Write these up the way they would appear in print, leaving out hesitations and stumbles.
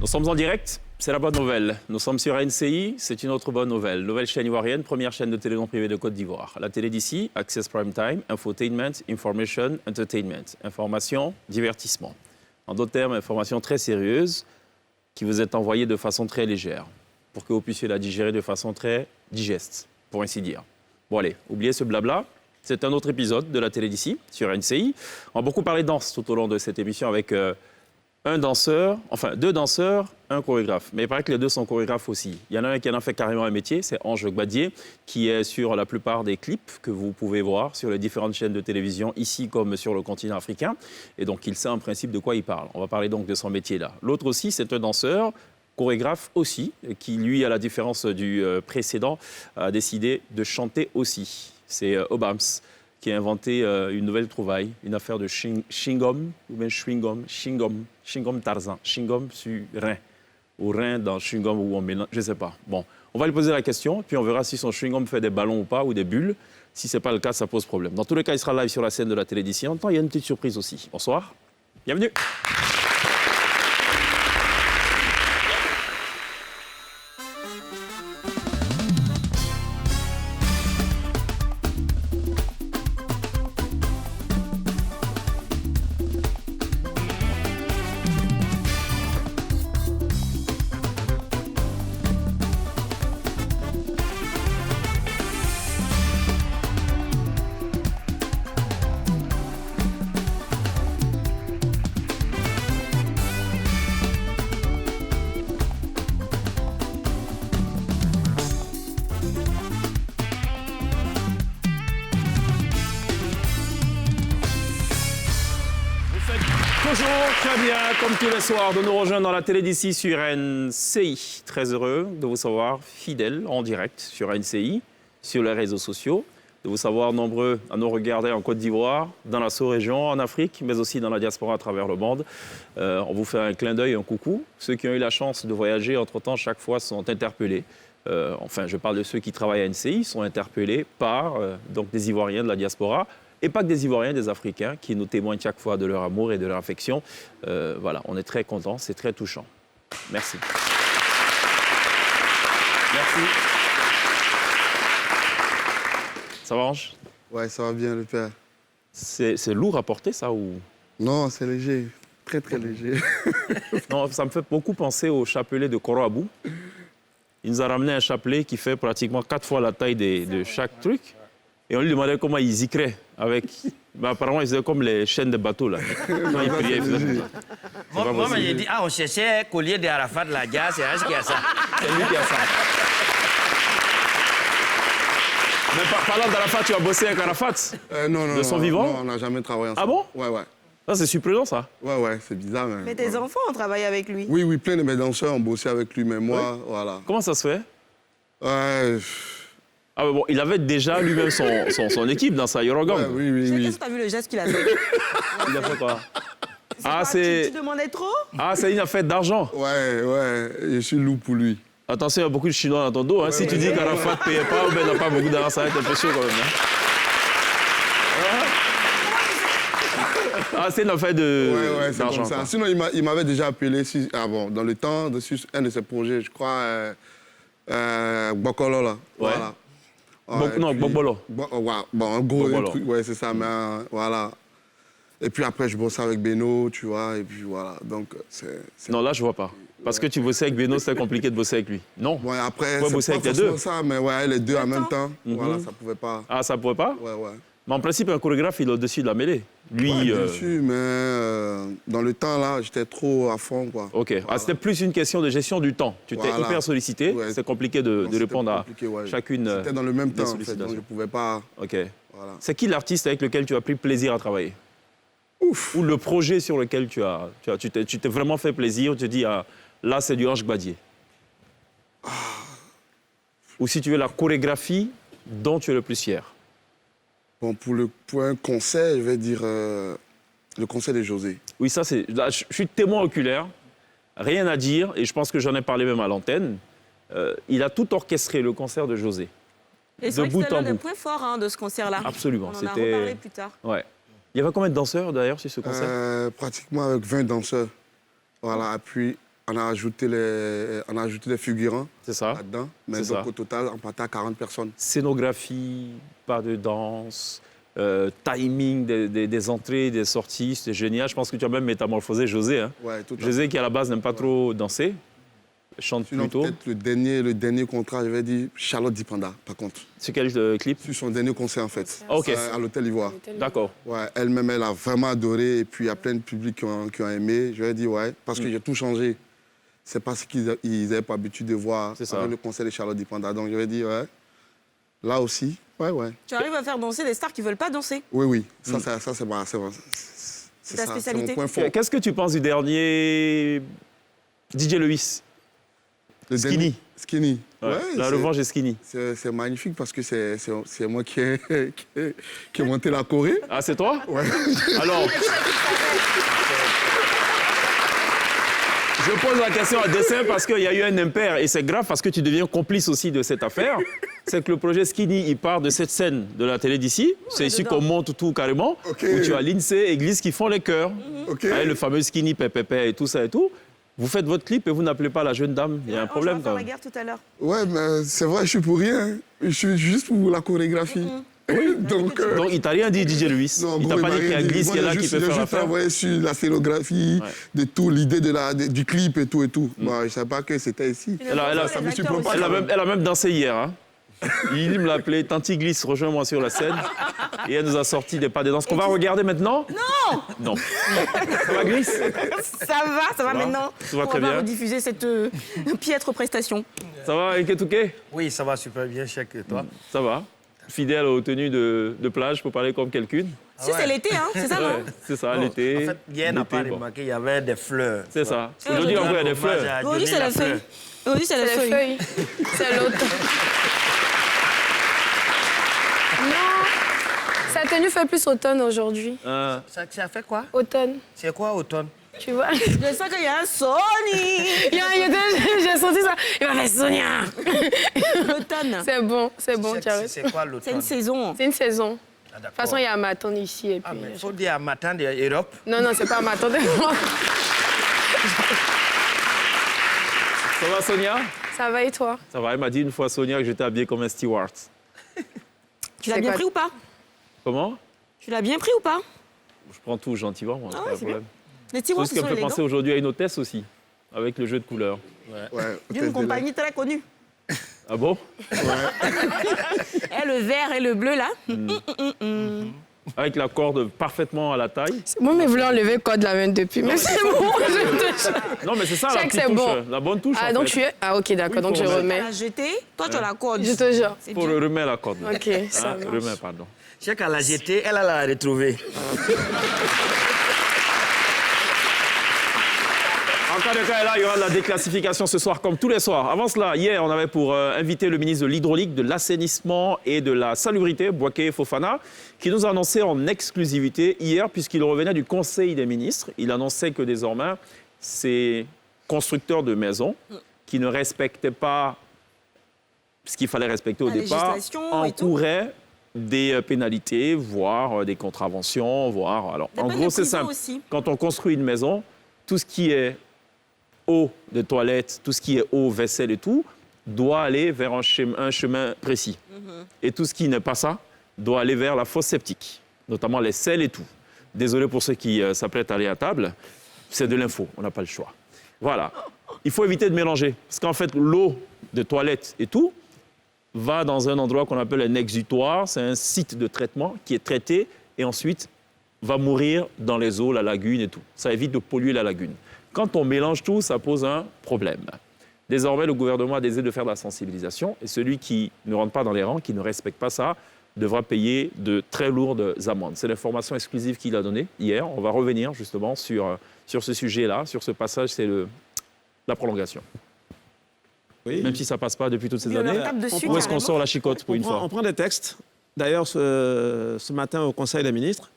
Nous sommes en direct, c'est la bonne nouvelle. Nous sommes sur NCI, c'est une autre bonne nouvelle. Nouvelle chaîne ivoirienne, première chaîne de télé non privée de Côte d'Ivoire. La télé d'ici, Access Prime Time, Infotainment, Information, Entertainment. Information, divertissement. En d'autres termes, information très sérieuse qui vous est envoyée de façon très légère pour que vous puissiez la digérer de façon très digeste, pour ainsi dire. Bon allez, oubliez ce blabla. C'est un autre épisode de la télé d'ici, sur NCI. On va beaucoup parler danse tout au long de cette émission avec un danseur, enfin 2 danseurs, un chorégraphe. Mais il paraît que les 2 sont chorégraphes aussi. Il y en a un qui en a fait carrément un métier, c'est Ange Gbadié, qui est sur la plupart des clips que vous pouvez voir sur les différentes chaînes de télévision, ici comme sur le continent africain. Et donc il sait en principe de quoi il parle. On va parler donc de son métier-là. L'autre aussi, c'est un danseur, chorégraphe aussi, qui lui, à la différence du précédent, a décidé de chanter aussi. C'est Obams qui a inventé une nouvelle trouvaille, une affaire de chewing-gum, ou bien chewing-gum Tarzan, chewing-gum sur rein, ou rein dans chewing-gum où on mélange, je ne sais pas. Bon, on va lui poser la question, puis on verra si son chewing-gum fait des ballons ou pas, ou des bulles. Si ce n'est pas le cas, ça pose problème. Dans tous les cas, il sera live sur la scène de la télé d'ici. En même temps, il y a une petite surprise aussi. Bonsoir, bienvenue. Toujours très bien, comme tous les soirs, de nous rejoindre dans la télé d'ici sur NCI. Très heureux de vous savoir fidèles en direct sur NCI, sur les réseaux sociaux, de vous savoir nombreux à nous regarder en Côte d'Ivoire, dans la sous-région, en Afrique, mais aussi dans la diaspora à travers le monde. On vous fait un clin d'œil, un coucou. Ceux qui ont eu la chance de voyager, entre-temps, chaque fois sont interpellés. Enfin, je parle de ceux qui travaillent à NCI, sont interpellés par donc des Ivoiriens de la diaspora. Et pas que des Ivoiriens, des Africains, qui nous témoignent chaque fois de leur amour et de leur affection. Voilà, on est très contents, c'est très touchant. Merci. Merci. Ça va, Ange? Ouais, ça va bien, le père. C'est lourd à porter, ça, ou... Non, c'est léger. Très, très léger. Non, ça me fait beaucoup penser au chapelet de Koro Abou. Il nous a ramené un chapelet qui fait pratiquement 4 fois la taille de chaque truc. Et on lui demandait comment il zikrait avec... Ben, apparemment, il faisait comme les chaînes de bateaux, là. Quand il priait, il faisait... Moi, j'ai dit, on cherchait collier d'Arafat, la gare, c'est H qui a ça. C'est lui qui a ça. Mais parlant d'Arafat, tu as bossé avec Arafat? Non. De son vivant? Non, on n'a jamais travaillé ensemble. Ah bon? Ouais. Ça, c'est surprenant, ça. Ouais, c'est bizarre. Mais tes enfants ont travaillé avec lui? Oui, plein de mes danseurs ont bossé avec lui, mais moi, voilà. Comment ça se fait? Ouais. Ah bon, il avait déjà lui-même son équipe dans sa Eurogang. Ouais, oui. Est-ce que tu as vu le geste qu'il a fait? Il a fait quoi? Tu demandais trop? Ah, c'est une affaire d'argent. Ouais, je suis loup pour lui. Attention, il y a beaucoup de Chinois dans ton dos. Hein. Si tu dis qu'Arafat ne payait pas, ben, n'a pas beaucoup d'argent, ça va être un peu chaud quand même. Hein. Ah, c'est une affaire Ouais, c'est d'argent. comme ça. Quoi. Sinon, il m'avait déjà appelé dans le temps, sur un de ses projets, je crois, Bokolo, là. Ouais. Voilà. Non, Bokbolo. Un gros Bokbolo. truc, ouais, c'est ça, mais voilà. Et puis après, je bossais avec Beno, tu vois, et puis voilà. Donc, c'est... Non, là, je vois pas. Parce que tu bossais avec Beno, c'était compliqué de bosser avec lui. Non. Ouais, après, Tu pouvais bosser avec les deux. ça, mais ouais, les deux en même temps. Voilà, ça pouvait pas. Ah, ça pouvait pas? Ouais. Mais en principe, un chorégraphe, il est au-dessus de la mêlée. Lui. Ouais, bien sûr, mais dans le temps, là, j'étais trop à fond, quoi. OK. Voilà. Ah, c'était plus une question de gestion du temps. Tu t'es hyper sollicité. Ouais. C'est compliqué de répondre à chacune. C'était dans le même des temps, en fait, donc sollicitations. je pouvais pas. OK. Voilà. C'est qui l'artiste avec lequel tu as pris plaisir à travailler? Ouf. Ou le projet sur lequel tu t'es vraiment fait plaisir, tu te dis, ah, là, c'est du Ange Gbadié. Ou si tu veux, la chorégraphie dont tu es le plus fier. Bon, pour un concert, je vais dire le concert de José. Oui, ça, c'est. Là, je suis témoin oculaire, rien à dire, et je pense que j'en ai parlé même à l'antenne. Il a tout orchestré, le concert de José. Et c'est vrai que bout c'était en l'un des bout. points forts de ce concert-là. Absolument. On en a reparlé plus tard. Ouais. Il y avait combien de danseurs, d'ailleurs, sur ce concert? Pratiquement avec 20 danseurs. Voilà, et puis on a ajouté des figurants C'est ça. là-dedans. Mais C'est donc, ça. au total, on partait à 40 personnes. Scénographie, pas de danse, timing des entrées, des sorties, c'était génial. Je pense que tu as même métamorphosé José. Hein. Ouais, tout à fait. José qui à la base n'aime pas trop danser, chante Sinon, plutôt. peut-être le dernier contrat, je vais dire Charlotte Dipanda, par contre. C'est quel clip? Sur son dernier concert, en fait. Ok. À l'Hôtel Ivoire. D'accord. Ouais, elle-même, elle a vraiment adoré. Et puis, il y a plein de publics qui ont aimé. Je vais dire, ouais, parce que j'ai tout changé. C'est pas ce qu'ils n'avaient pas l'habitude de voir C'est ça. avec le concert de Charlotte Dipanda. Donc, je vais dire, ouais, là aussi, ouais. Tu arrives à faire danser des stars qui veulent pas danser. Oui. Ça, c'est c'est Ta ça, c'est spécialité. mon point fort. Qu'est-ce que tu penses du dernier DJ Lewis? Le Skinny. dernier- Skinny. Ouais, Ouais, la c'est- revanche est Skinny. C'est magnifique parce que c'est moi qui ai, qui ai monté la Corée. Ah, c'est toi? Ouais. Alors, je pose la question à dessein parce qu'il y a eu un impair et c'est grave parce que tu deviens complice aussi de cette affaire. C'est que le projet Skinny, il part de cette scène de la télé d'ici. C'est ici dedans. qu'on monte tout carrément. Ok. Où tu as l'INSEE, Église qui font les chœurs. OK. Avec le fameux Skinny, pépépé et tout ça et tout. Vous faites votre clip et vous n'appelez pas la jeune dame. Il y a un problème On va quand faire la même. guerre tout à l'heure. Ouais, mais c'est vrai, je suis pour rien. Je suis juste pour la chorégraphie. Donc, Donc il t'a rien dit, DJ Lewis. non, en Il gros, t'a pas m'a dit qu'il y a rien dit. Église Moi, qui est là j'ai qui juste- peut j'ai faire juste l'affaire. travaillé sur la scénographie, Ouais. de tout, l'idée du clip et tout. Bon, je ne savais pas que c'était ici. Elle a- Ça me Les surprend acteurs pas. aussi. Elle a même dansé hier. Hein. Il me l'a appelé Tanti Glisse, rejoins-moi sur la scène. Et elle nous a sorti des pas de danse qu'on va regarder maintenant. Non. Ça va, Glisse? Ça va va maintenant. Tout va On très va bien. rediffuser cette piètre prestation. Ça va, Eketouké? Oui, ça va super bien, chèque, et toi? Ça va. Fidèle aux tenues de plage pour parler comme quelqu'une. Si, c'est l'été, hein, c'est ça, non? Ouais, c'est ça, Bon, l'été. En fait, hier, on n'a pas l'été, bon. remarqué, il y avait des fleurs. C'est ça. Et Aujourd'hui, encore, il y a des Hommage fleurs. à Aujourd'hui, Johnny c'est la Lafleur. feuille. Aujourd'hui, c'est la C'est les feuille. feuilles. C'est l'automne. Non. Sa tenue fait plus automne aujourd'hui. Ça fait quoi? Automne. C'est quoi automne? Tu vois? Je sens qu'il y a un Sony. J'ai senti ça. Il m'a fait Sonia. L'automne. C'est bon, tu as raison. C'est quoi C'est l'automne? une saison. C'est une saison. Ah, De toute façon, il y a Maton ici. Et puis... Ah, mais il faut dire à matin d'Europe. Non, c'est pas Maton. Ça va, Sonia? Ça va et toi? Ça va. Elle m'a dit une fois, Sonia, que j'étais habillé comme un steward. Tu l'as C'est bien quoi? pris ou pas? Comment? Tu l'as bien pris ou pas? Je prends tout gentiment, moi. Ah pas ouais, de c'est problème. Les C'est tiroirs, ce ce qui sont me fait élégants. penser aujourd'hui à une hôtesse aussi, avec le jeu de couleurs. Ouais, D'une compagnie très connue. Ah bon? Et le vert et le bleu, là. Avec la corde parfaitement à la taille. Moi, mais voulais enlever le code la même depuis. Mais c'est bon, je te... Non, mais c'est ça, Je la sais que petite c'est touche, bon. la bonne touche. Ah, en donc fait. je suis... Ah, ok, d'accord, Oui, donc je faut remettre. Tu remets. l'as jeté, toi, tu as la corde. Je te jure. C'est Pour bien. le remettre la corde. Ok, ça Hein, marche. remets, pardon. Chèque à la jeter, elle l'a retrouvée. En cas de cas, là, il y aura de la déclassification ce soir, comme tous les soirs. Avant cela, hier, on avait pour inviter le ministre de l'Hydraulique, de l'Assainissement et de la Salubrité, Bouaké Fofana, qui nous a annoncé en exclusivité hier, puisqu'il revenait du Conseil des ministres. Il annonçait que désormais, ces constructeurs de maisons qui ne respectaient pas ce qu'il fallait respecter au La départ législation et tout. encouraient des pénalités, voire des contraventions, voire... Alors, Des en peines gros, de c'est prison simple. aussi. Quand on construit une maison, tout ce qui est eau de toilette, tout ce qui est eau, vaisselle et tout, doit aller vers un chemin précis. Et tout ce qui n'est pas ça doit aller vers la fosse septique, notamment les sels et tout. Désolé pour ceux qui s'apprêtent à aller à table, c'est de l'info, on n'a pas le choix. Voilà. Il faut éviter de mélanger, parce qu'en fait, l'eau de toilette et tout va dans un endroit qu'on appelle un exutoire, c'est un site de traitement qui est traité et ensuite va mourir dans les eaux, la lagune et tout. Ça évite de polluer la lagune. Quand on mélange tout, ça pose un problème. Désormais, le gouvernement a décidé de faire de la sensibilisation et celui qui ne rentre pas dans les rangs, qui ne respecte pas ça, devra payer de très lourdes amendes. C'est l'information exclusive qu'il a donnée hier. On va revenir justement sur ce sujet-là, sur ce passage, c'est la prolongation. Oui. Même si ça ne passe pas depuis toutes ces Il y en a années, un tape dessus, où est-ce qu'on carrément. sort la chicotte pour une fois? On prend des textes. D'ailleurs, ce matin au Conseil des ministres,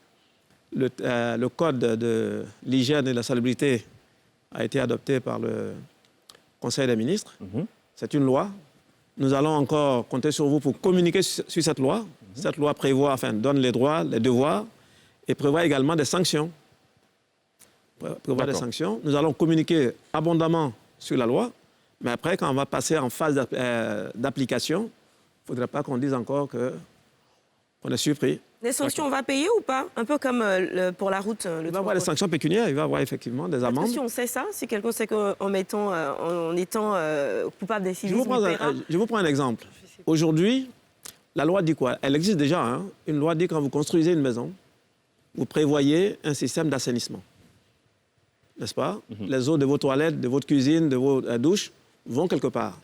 le code de l'hygiène et de la salubrité a été adopté par le Conseil des ministres. C'est une loi. Nous allons encore compter sur vous pour communiquer sur cette loi. Cette loi prévoit, donne les droits, les devoirs et prévoit également des sanctions. prévoir des sanctions. Nous allons communiquer abondamment sur la loi, mais après, quand on va passer en phase d'application, il ne faudrait pas qu'on dise encore qu'on est surpris. Les sanctions, on va payer ou pas? Un peu comme pour la route. Il va y avoir des sanctions pécuniaires, il va y avoir effectivement des amendes. Si on sait ça, si quelqu'un sait qu'en étant coupable d'incivisme, je vous prends un exemple. Aujourd'hui, la loi dit quoi? Elle existe déjà. Hein. Une loi dit quand vous construisez une maison, vous prévoyez un système d'assainissement. N'est-ce pas? Les eaux de vos toilettes, de votre cuisine, de vos douches vont quelque part.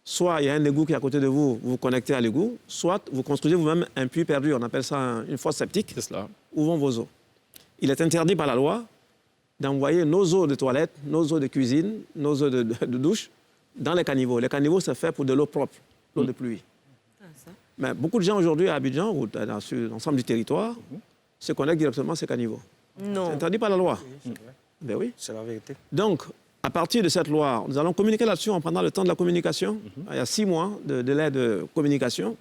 Soit il y a un égout qui est à côté de vous, vous vous connectez à l'égout, soit vous construisez vous-même un puits perdu, on appelle ça une fosse septique, où vont vos eaux. Il est interdit par la loi d'envoyer nos eaux de toilette, nos eaux de cuisine, nos eaux de douche dans les caniveaux. Les caniveaux, c'est fait pour de l'eau propre, l'eau de pluie. Mais beaucoup de gens aujourd'hui à Abidjan ou sur l'ensemble du territoire se connectent directement à ces caniveaux. Non. C'est interdit par la loi. Ben oui. C'est la vérité. Donc, à partir de cette loi, nous allons communiquer là-dessus en prenant le temps de la communication. Il y a 6 mois de délai de communication.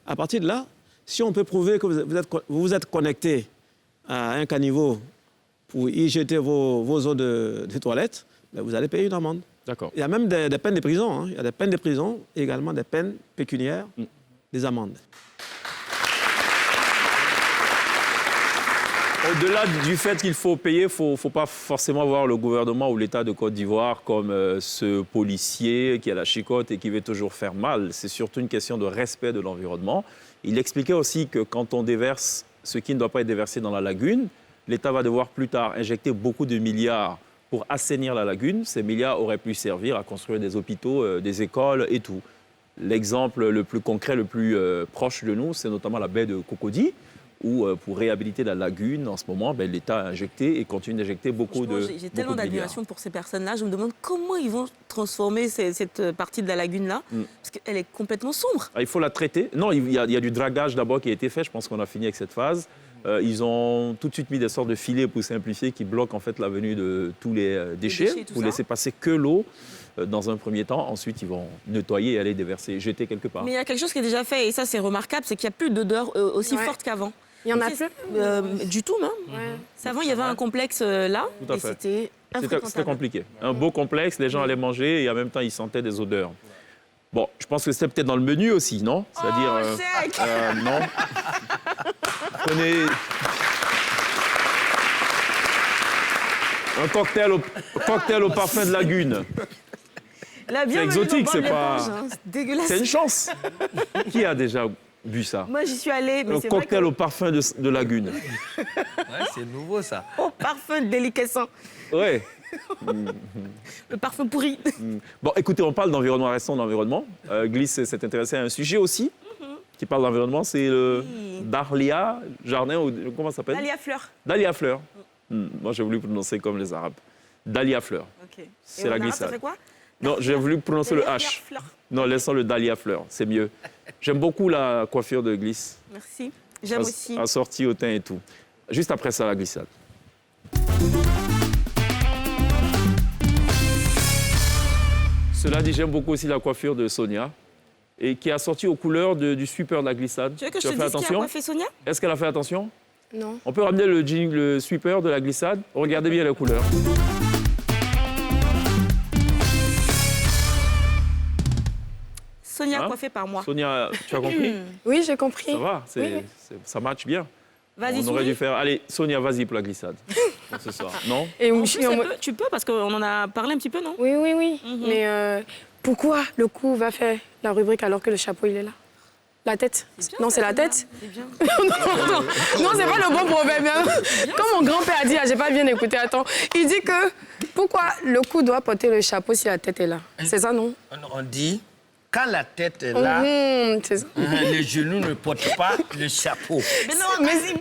À partir de là, si on peut prouver que vous vous êtes connecté à un caniveau pour y jeter vos eaux de toilette, ben vous allez payer une amende. D'accord. Il y a même des peines de prison. Hein. Il y a des peines de prison et également des peines pécuniaires, des amendes. Au-delà du fait qu'il faut payer, il ne faut pas forcément voir le gouvernement ou l'État de Côte d'Ivoire comme ce policier qui a la chicotte et qui veut toujours faire mal. C'est surtout une question de respect de l'environnement. Il expliquait aussi que quand on déverse ce qui ne doit pas être déversé dans la lagune, l'État va devoir plus tard injecter beaucoup de milliards pour assainir la lagune. Ces milliards auraient pu servir à construire des hôpitaux, des écoles et tout. L'exemple le plus concret, le plus proche de nous, c'est notamment la baie de Cocody, où pour réhabiliter la lagune, en ce moment, l'État a injecté et continue d'injecter beaucoup de milliards. J'ai tellement d'admiration pour ces personnes-là. Je me demande comment ils vont transformer cette partie de la lagune-là, parce qu'elle est complètement sombre. Il faut la traiter. Non, il y a du dragage d'abord qui a été fait. Je pense qu'on a fini avec cette phase. Ils ont tout de suite mis des sortes de filets pour simplifier qui bloquent en fait la venue de tous les déchets pour laisser passer que l'eau dans un premier temps. Ensuite, ils vont nettoyer et aller déverser, jeter quelque part. Mais il y a quelque chose qui est déjà fait et ça c'est remarquable, c'est qu'il n'y a plus d'odeur aussi forte qu'avant. Il y en a plus du tout même. Avant, il y avait un complexe là Tout à et fait. c'était infréquentable. C'était compliqué. Un beau complexe, les gens allaient manger et en même temps, ils sentaient des odeurs. Bon, je pense que c'était peut-être dans le menu aussi, non? C'est-à-dire... non. Prenez... Un cocktail au parfum de lagune. C'est exotique, c'est pas... C'est dégueulasse. C'est une chance. Qui a déjà bu ça? Moi, j'y suis allée, mais Un c'est vrai cocktail au parfum de lagune. Ouais, c'est nouveau ça. au parfum déliquescent. Ouais. Le parfum pourri. Bon, écoutez, on parle d'environnement, restons d'environnement. Gliss s'est intéressé à un sujet aussi qui parle d'environnement, c'est le Dahlia Jardin, ou comment ça s'appelle? Dahlia Fleur. Dahlia Fleur. Moi, j'ai voulu prononcer comme les Arabes. Dahlia Fleur. Okay. C'est la glissade. Ça fait quoi? Non, j'ai voulu prononcer le H. Fleur. Non, laissons le Dahlia Fleur, c'est mieux. J'aime beaucoup la coiffure de Gliss. Merci. J'aime aussi. Assortie au teint et tout. Juste après ça, la glissade. Cela dit, j'aime beaucoup aussi la coiffure de Sonia, et qui a sorti aux couleurs du sweeper de la glissade. Tu veux que je as te fait dise qui a attention? coiffé Sonia? Est-ce qu'elle a fait attention? Non. On peut ramener le sweeper de la glissade. Regardez bien les couleurs. Sonia Hein? coiffée par moi. Sonia, tu as compris? Oui, j'ai compris. Ça va, Oui. ça match bien. Vas-y, On aurait dû souris. faire... Allez, Sonia, vas-y pour la glissade. Pour ce soir. Non? Et En je plus, suis en mode- tu peux, parce qu'on en a parlé un petit peu, non? Oui, oui, oui. Mais pourquoi le cou va faire la rubrique alors que le chapeau, il est là? La tête? Non, c'est la tête? C'est bien. Non, c'est pas le bon proverbe. Hein. Comme mon grand-père a dit, j'ai pas bien écouté, attends. Il dit que pourquoi le cou doit porter le chapeau si la tête est là? C'est ça, non? On dit, quand la tête est là, C'est ça. les genoux ne portent pas le chapeau. Mais non, vas-y.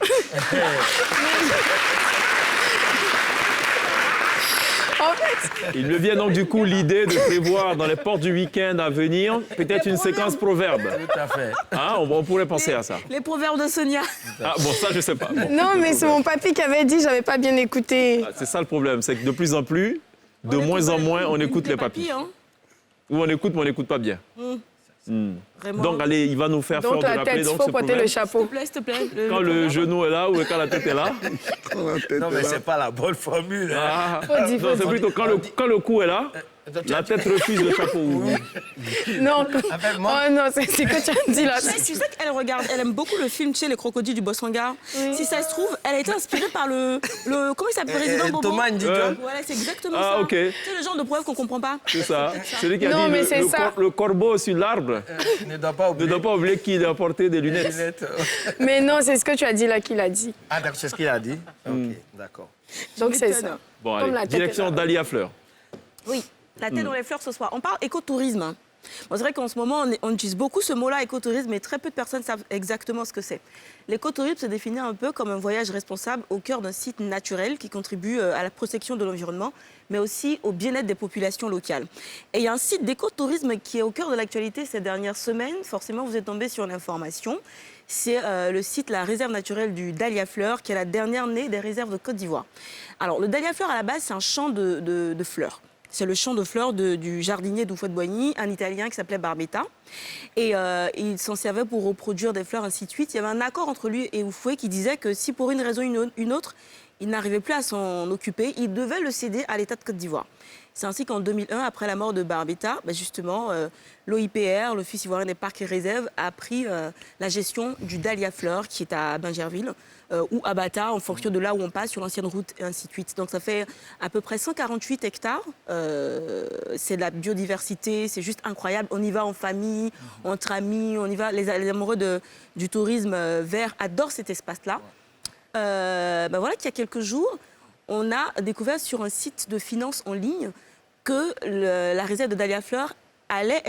En fait, Il me vient donc du coup l'idée de prévoir dans les portes du week-end à venir peut-être une séquence proverbe. Tout à fait. Hein, on pourrait penser à ça. Les proverbes de Sonia. Ah, bon, ça, je sais pas. Bon. non, mais c'est mon papy qui avait dit, j'avais pas bien écouté. Ah, c'est ça le problème, c'est que de plus en plus, de moins en moins, on écoute les papis. Hein. Ou on écoute, mais on n'écoute pas bien. Vraiment. Donc, allez, il va nous faire Donc, fleur de la la paix. tête, il Donc, faut ce porter le proverbe. chapeau. S'il te plaît. Quand le genou est là ou quand la tête est là. Non, mais c'est pas la bonne formule. Hein. Ah, Faut dire, non, c'est plutôt quand le cou est là, la tête refuse le chapeau. Non, fait, moi- oh non, c'est ce que tu as dit là. Tu sais qu'elle regarde, elle aime beaucoup le film chez les crocodiles du Bossangar. Si ça se trouve, elle a été inspirée par le comment il s'appelle, président Bobo. Thomas Ndidion. Voilà, c'est exactement Ah, ça. ok. C'est le genre de preuve qu'on comprend pas. C'est ça. Celui qui a Non, dit mais c'est ça. le corbeau sur l'arbre Ne doit pas ne oublier. doit pas oublier qu'il a porté des lunettes. Lunettes. Mais non, c'est ce que tu as dit là qu'il a dit. Ah, d'accord, c'est ce qu'il a dit. Ok, d'accord. Donc c'est ça. Bon, Comme la allez, tête est direction là. Dahlia Fleur. Oui, la tête dans les fleurs ce soir. On parle écotourisme. Bon, c'est vrai qu'en ce moment, on utilise beaucoup ce mot-là, écotourisme, mais très peu de personnes savent exactement ce que c'est. L'écotourisme se définit un peu comme un voyage responsable au cœur d'un site naturel qui contribue à la protection de l'environnement, mais aussi au bien-être des populations locales. Et il y a un site d'écotourisme qui est au cœur de l'actualité ces dernières semaines. Forcément, vous êtes tombé sur l'information. C'est le site, la réserve naturelle du Dahlia Fleur, qui est la dernière née des réserves de Côte d'Ivoire. Alors, le Dahlia Fleur, à la base, c'est un champ de fleurs. C'est le champ de fleurs du jardinier d'Houphouët-Boigny, un Italien qui s'appelait Barbetta. Et il s'en servait pour reproduire des fleurs, ainsi de suite. Il y avait un accord entre lui et Houphouët qui disait que si pour une raison ou une autre, il n'arrivait plus à s'en occuper, il devait le céder à l'État de Côte d'Ivoire. C'est ainsi qu'en 2001, après la mort de Barbetta, justement, l'OIPR, l'Office ivoirien des parcs et réserves, a pris la gestion du Dahlia Fleur, qui est à Bingerville, ou à Bata, en fonction de là où on passe, sur l'ancienne route, et ainsi de suite. Donc ça fait à peu près 148 hectares. C'est de la biodiversité, c'est juste incroyable. On y va en famille, entre amis, on y va. Les amoureux du tourisme vert adorent cet espace-là. Voilà qu'il y a quelques jours, on a découvert sur un site de finance en ligne que la réserve de Dahlia Fleur allait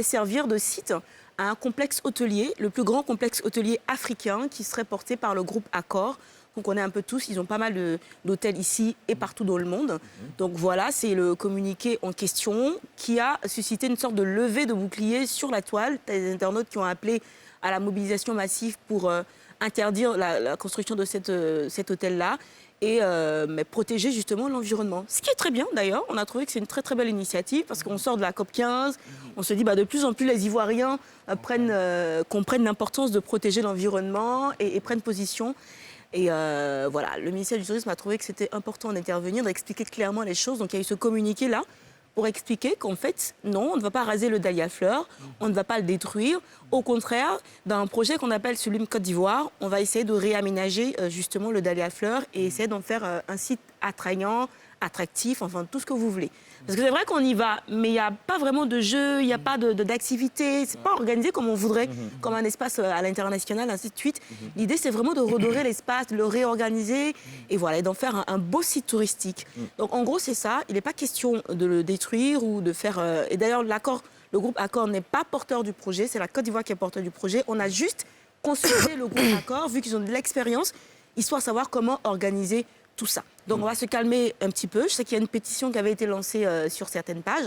servir de site à un complexe hôtelier, le plus grand complexe hôtelier africain qui serait porté par le groupe Accor. On connaît un peu tous, ils ont pas mal d'hôtels ici et partout dans le monde. Donc voilà, c'est le communiqué en question qui a suscité une sorte de levée de bouclier sur la toile. Il y a des internautes qui ont appelé à la mobilisation massive pour interdire la construction de cet hôtel-là et protéger justement l'environnement. Ce qui est très bien d'ailleurs, on a trouvé que c'est une très très belle initiative parce qu'on sort de la COP 15, on se dit de plus en plus les Ivoiriens comprennent l'importance de protéger l'environnement et prennent position. Et voilà, le ministère du Tourisme a trouvé que c'était important d'intervenir, d'expliquer clairement les choses. Donc il y a eu ce communiqué-là pour expliquer qu'en fait, non, on ne va pas raser le Dahlia Fleur, on ne va pas le détruire. Au contraire, dans un projet qu'on appelle Sublime Côte d'Ivoire, on va essayer de réaménager justement le Dahlia Fleur et essayer d'en faire un site attrayant, attractif, enfin tout ce que vous voulez. Parce que c'est vrai qu'on y va, mais il n'y a pas vraiment de jeu, il n'y a pas d'activité, c'est pas organisé comme on voudrait, comme un espace à l'international, ainsi de suite. L'idée, c'est vraiment de redorer l'espace, de le réorganiser et voilà, et d'en faire un beau site touristique. Donc en gros, c'est ça, il n'est pas question de le détruire ou de faire... Et d'ailleurs, le groupe Accor n'est pas porteur du projet, c'est la Côte d'Ivoire qui est porteur du projet. On a juste consulté le groupe Accor, vu qu'ils ont de l'expérience, histoire de savoir comment organiser tout ça. Donc on va se calmer un petit peu. Je sais qu'il y a une pétition qui avait été lancée sur certaines pages.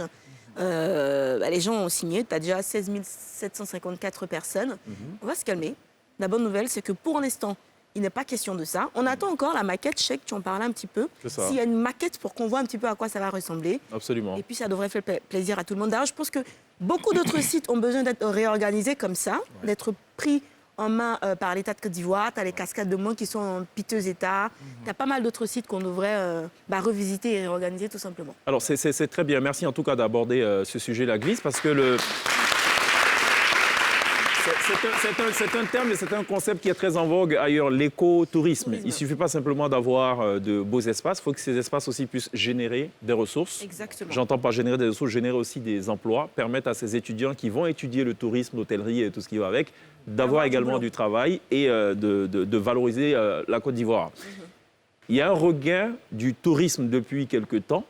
Les gens ont signé, tu as déjà 16 754 personnes. On va se calmer. La bonne nouvelle, c'est que pour l'instant, il n'est pas question de ça. On attend encore la maquette, je sais que tu en parlais un petit peu. S'il y a une maquette pour qu'on voit un petit peu à quoi ça va ressembler. Absolument. Et puis ça devrait faire plaisir à tout le monde. D'ailleurs, je pense que beaucoup d'autres sites ont besoin d'être réorganisés comme ça, d'être pris en main par l'État de Côte d'Ivoire. Tu as les cascades de Mont qui sont en piteux état. Tu as pas mal d'autres sites qu'on devrait revisiter et réorganiser tout simplement. Alors c'est très bien. Merci en tout cas d'aborder ce sujet-là, Glisse, parce que c'est un terme et c'est un concept qui est très en vogue ailleurs, l'écotourisme. Il ne suffit pas simplement d'avoir de beaux espaces, il faut que ces espaces aussi puissent générer des ressources. Exactement. J'entends par générer des ressources, générer aussi des emplois, permettre à ces étudiants qui vont étudier le tourisme, l'hôtellerie et tout ce qui va avec, d'avoir également du travail et de valoriser la Côte d'Ivoire. Il y a un regain du tourisme depuis quelque temps.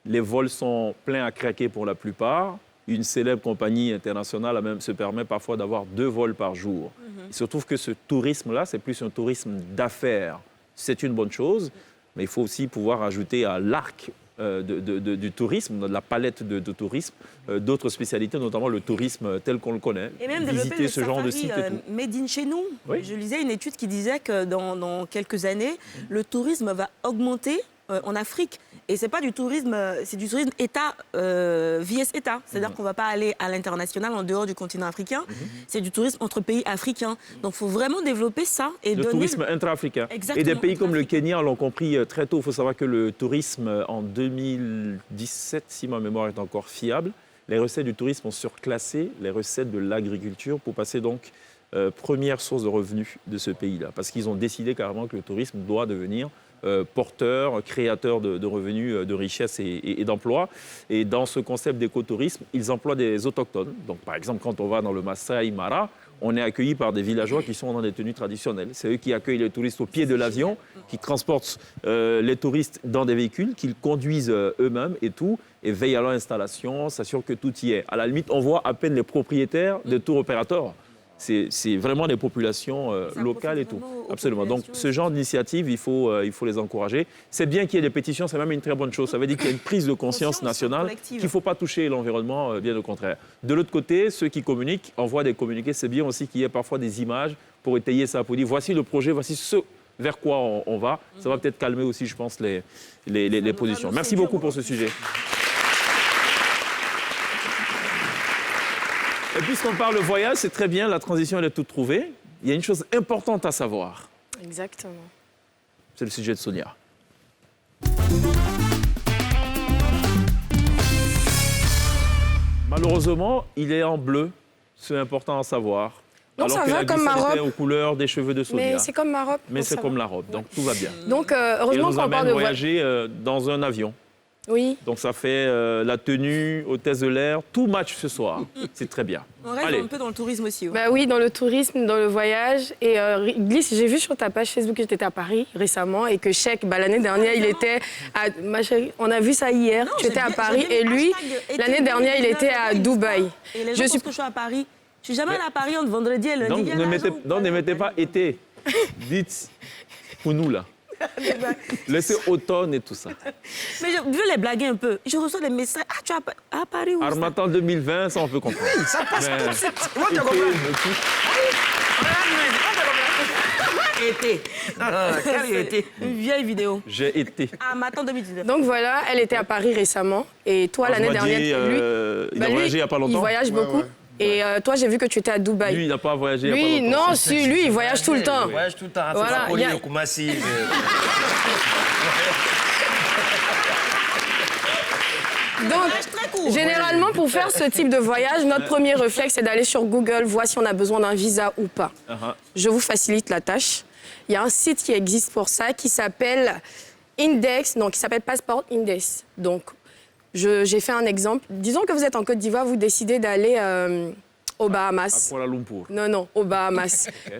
Les vols sont pleins à craquer pour la plupart. Une célèbre compagnie internationale même se permet parfois d'avoir 2 vols par jour. Il se trouve que ce tourisme-là, c'est plus un tourisme d'affaires. C'est une bonne chose, mais il faut aussi pouvoir ajouter à l'arc du tourisme, de la palette de tourisme, d'autres spécialités, notamment le tourisme tel qu'on le connaît. Et même visiter développer ce genre de site et tout. made in chez nous. Oui. Je lisais une étude qui disait que dans quelques années, le tourisme va augmenter en Afrique. Et c'est pas du tourisme, c'est du tourisme État vs État. C'est-à-dire qu'on va pas aller à l'international en dehors du continent africain. C'est du tourisme entre pays africains. Donc, il faut vraiment développer ça et le donner... tourisme intra-africain. Exactement, Et des pays comme le intra-africain. Kenya l'ont compris très tôt. Il faut savoir que le tourisme, en 2017, si ma mémoire est encore fiable, les recettes du tourisme ont surclassé les recettes de l'agriculture pour passer donc première source de revenus de ce pays-là. Parce qu'ils ont décidé carrément que le tourisme doit devenir porteur, créateur de revenus, de richesses et d'emplois. Et dans ce concept d'écotourisme, ils emploient des autochtones. Donc, par exemple, quand on va dans le Masai Mara, on est accueilli par des villageois qui sont dans des tenues traditionnelles. C'est eux qui accueillent les touristes au pied de l'avion, qui transportent les touristes dans des véhicules, qu'ils conduisent eux-mêmes et tout, et veillent à leur installation, s'assurent que tout y est. À la limite, on voit à peine les propriétaires des tours opérateurs. C'est vraiment des populations locales et tout. Absolument. Donc, ce genre d'initiative, il faut les encourager. C'est bien qu'il y ait des pétitions, c'est même une très bonne chose. Ça veut dire qu'il y a une prise de conscience nationale qu'il ne faut pas toucher l'environnement, bien au contraire. De l'autre côté, ceux qui communiquent, envoient des communiqués. C'est bien aussi qu'il y ait parfois des images pour étayer ça, pour dire voici le projet, voici ce vers quoi on va. Ça va peut-être calmer aussi, je pense, les positions. Merci beaucoup pour ce sujet. Et puisqu'on parle de voyage, c'est très bien, la transition elle est toute trouvée. Il y a une chose importante à savoir. Exactement. C'est le sujet de Sonia. Malheureusement, il est en bleu. C'est important à savoir. Non, alors ça que va la comme glissade ma était robe. aux couleurs des cheveux de Sonia. Mais c'est comme ma robe. Mais donc c'est ça comme va. la robe, donc tout va bien. Donc, Et heureusement elle nous qu'on parle amène de voyager dans un avion. Oui. Donc ça fait la tenue, hôtesse de l'air, tout match ce soir. C'est très bien. On reste Allez. un peu dans le tourisme aussi. Ouais. Bah oui, dans le tourisme, dans le voyage. Et Glisse, j'ai vu sur ta page Facebook que tu étais à Paris récemment et que Cheikh, l'année dernière, il était à... Ma chérie, on a vu ça hier. Non, tu étais à j'ai Paris bien et lui, hashtag l'année dernière, il était à Dubaï. Et les gens pensent que je suis à Paris. Je suis jamais allée à Paris entre vendredi et lundi. Donc Viens ne là, mettez, Jean. donc, ne mettez pas été. Dites pour nous là. Laissez automne et tout ça. Mais je veux les blaguer un peu. Je reçois des messages. Ah, tu es à Paris où ça? Harmattan 2020, ça on peut comprendre. Ça passe Mais tout de suite. Moi, tu été, comprends. me touche. Été. Quel été? Une vieille vidéo. J'ai été. Ah, maintenant 2019. Donc voilà, elle était à Paris récemment. Et toi, l'année dernière, il bah, a lui, voyagé il n'y a pas longtemps. il voyage beaucoup. Et toi, j'ai vu que tu étais à Dubaï. Lui, il n'a pas voyagé il n'y a Lui, pas longtemps. non, si, lui, il voyage tout le temps. Il voyage tout le temps. Voilà, Voilà. il y a- Koumassi. Donc, généralement, pour faire ce type de voyage, notre premier réflexe, c'est d'aller sur Google, voir si on a besoin d'un visa ou pas. Je vous facilite la tâche. Il y a un site qui existe pour ça qui s'appelle Index, donc qui s'appelle Passport Index. Donc, j'ai fait un exemple. Disons que vous êtes en Côte d'Ivoire, vous décidez d'aller aux À Bahamas. Kuala Lumpur. Non, aux Bahamas. Ok.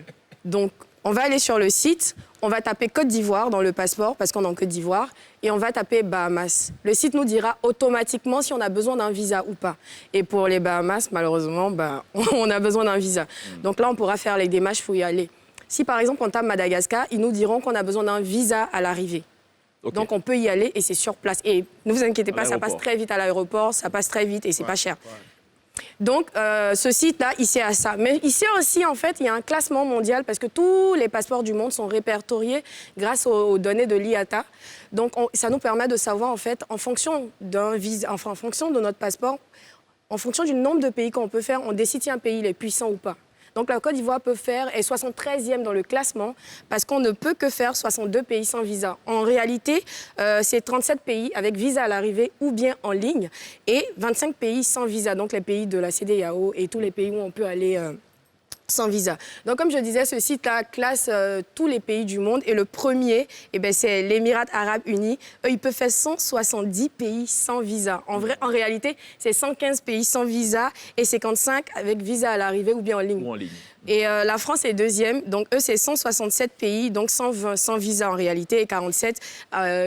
Donc, on va aller sur le site, on va taper Côte d'Ivoire dans le passeport, parce qu'on est en Côte d'Ivoire, et on va taper Bahamas. Le site nous dira automatiquement si on a besoin d'un visa ou pas. Et pour les Bahamas, malheureusement, on a besoin d'un visa. Donc là, on pourra faire les démarches pour y aller. Si, par exemple, on tape Madagascar, ils nous diront qu'on a besoin d'un visa à l'arrivée. Ok. Donc, on peut y aller et c'est sur place. Et ne vous inquiétez pas, ça passe l'aéroport. très vite à l'aéroport, ça passe très vite et c'est pas cher. Donc, ce site-là, il sert à ça. Mais ici aussi, en fait, il y a un classement mondial parce que tous les passeports du monde sont répertoriés grâce aux données de l'IATA. Donc, ça nous permet de savoir, en fait, en fonction d'un visa, enfin, en fonction de notre passeport, en fonction du nombre de pays qu'on peut faire, on décide si un pays est puissant ou pas. Donc, la Côte d'Ivoire peut faire, est 73e dans le classement parce qu'on ne peut que faire 62 pays sans visa. En réalité, c'est 37 pays avec visa à l'arrivée ou bien en ligne et 25 pays sans visa, donc les pays de la CEDEAO et tous les pays où on peut aller sans visa. Donc, comme je disais, ce site-là classe tous les pays du monde et le premier, c'est l'Émirat Arabes Unis. Eux, ils peuvent faire 170 pays sans visa. En réalité, c'est 115 pays sans visa et 55 avec visa à l'arrivée ou bien en ligne. Ou en ligne. Et la France est deuxième, donc eux, c'est 167 pays, donc 120 sans visa en réalité, et 47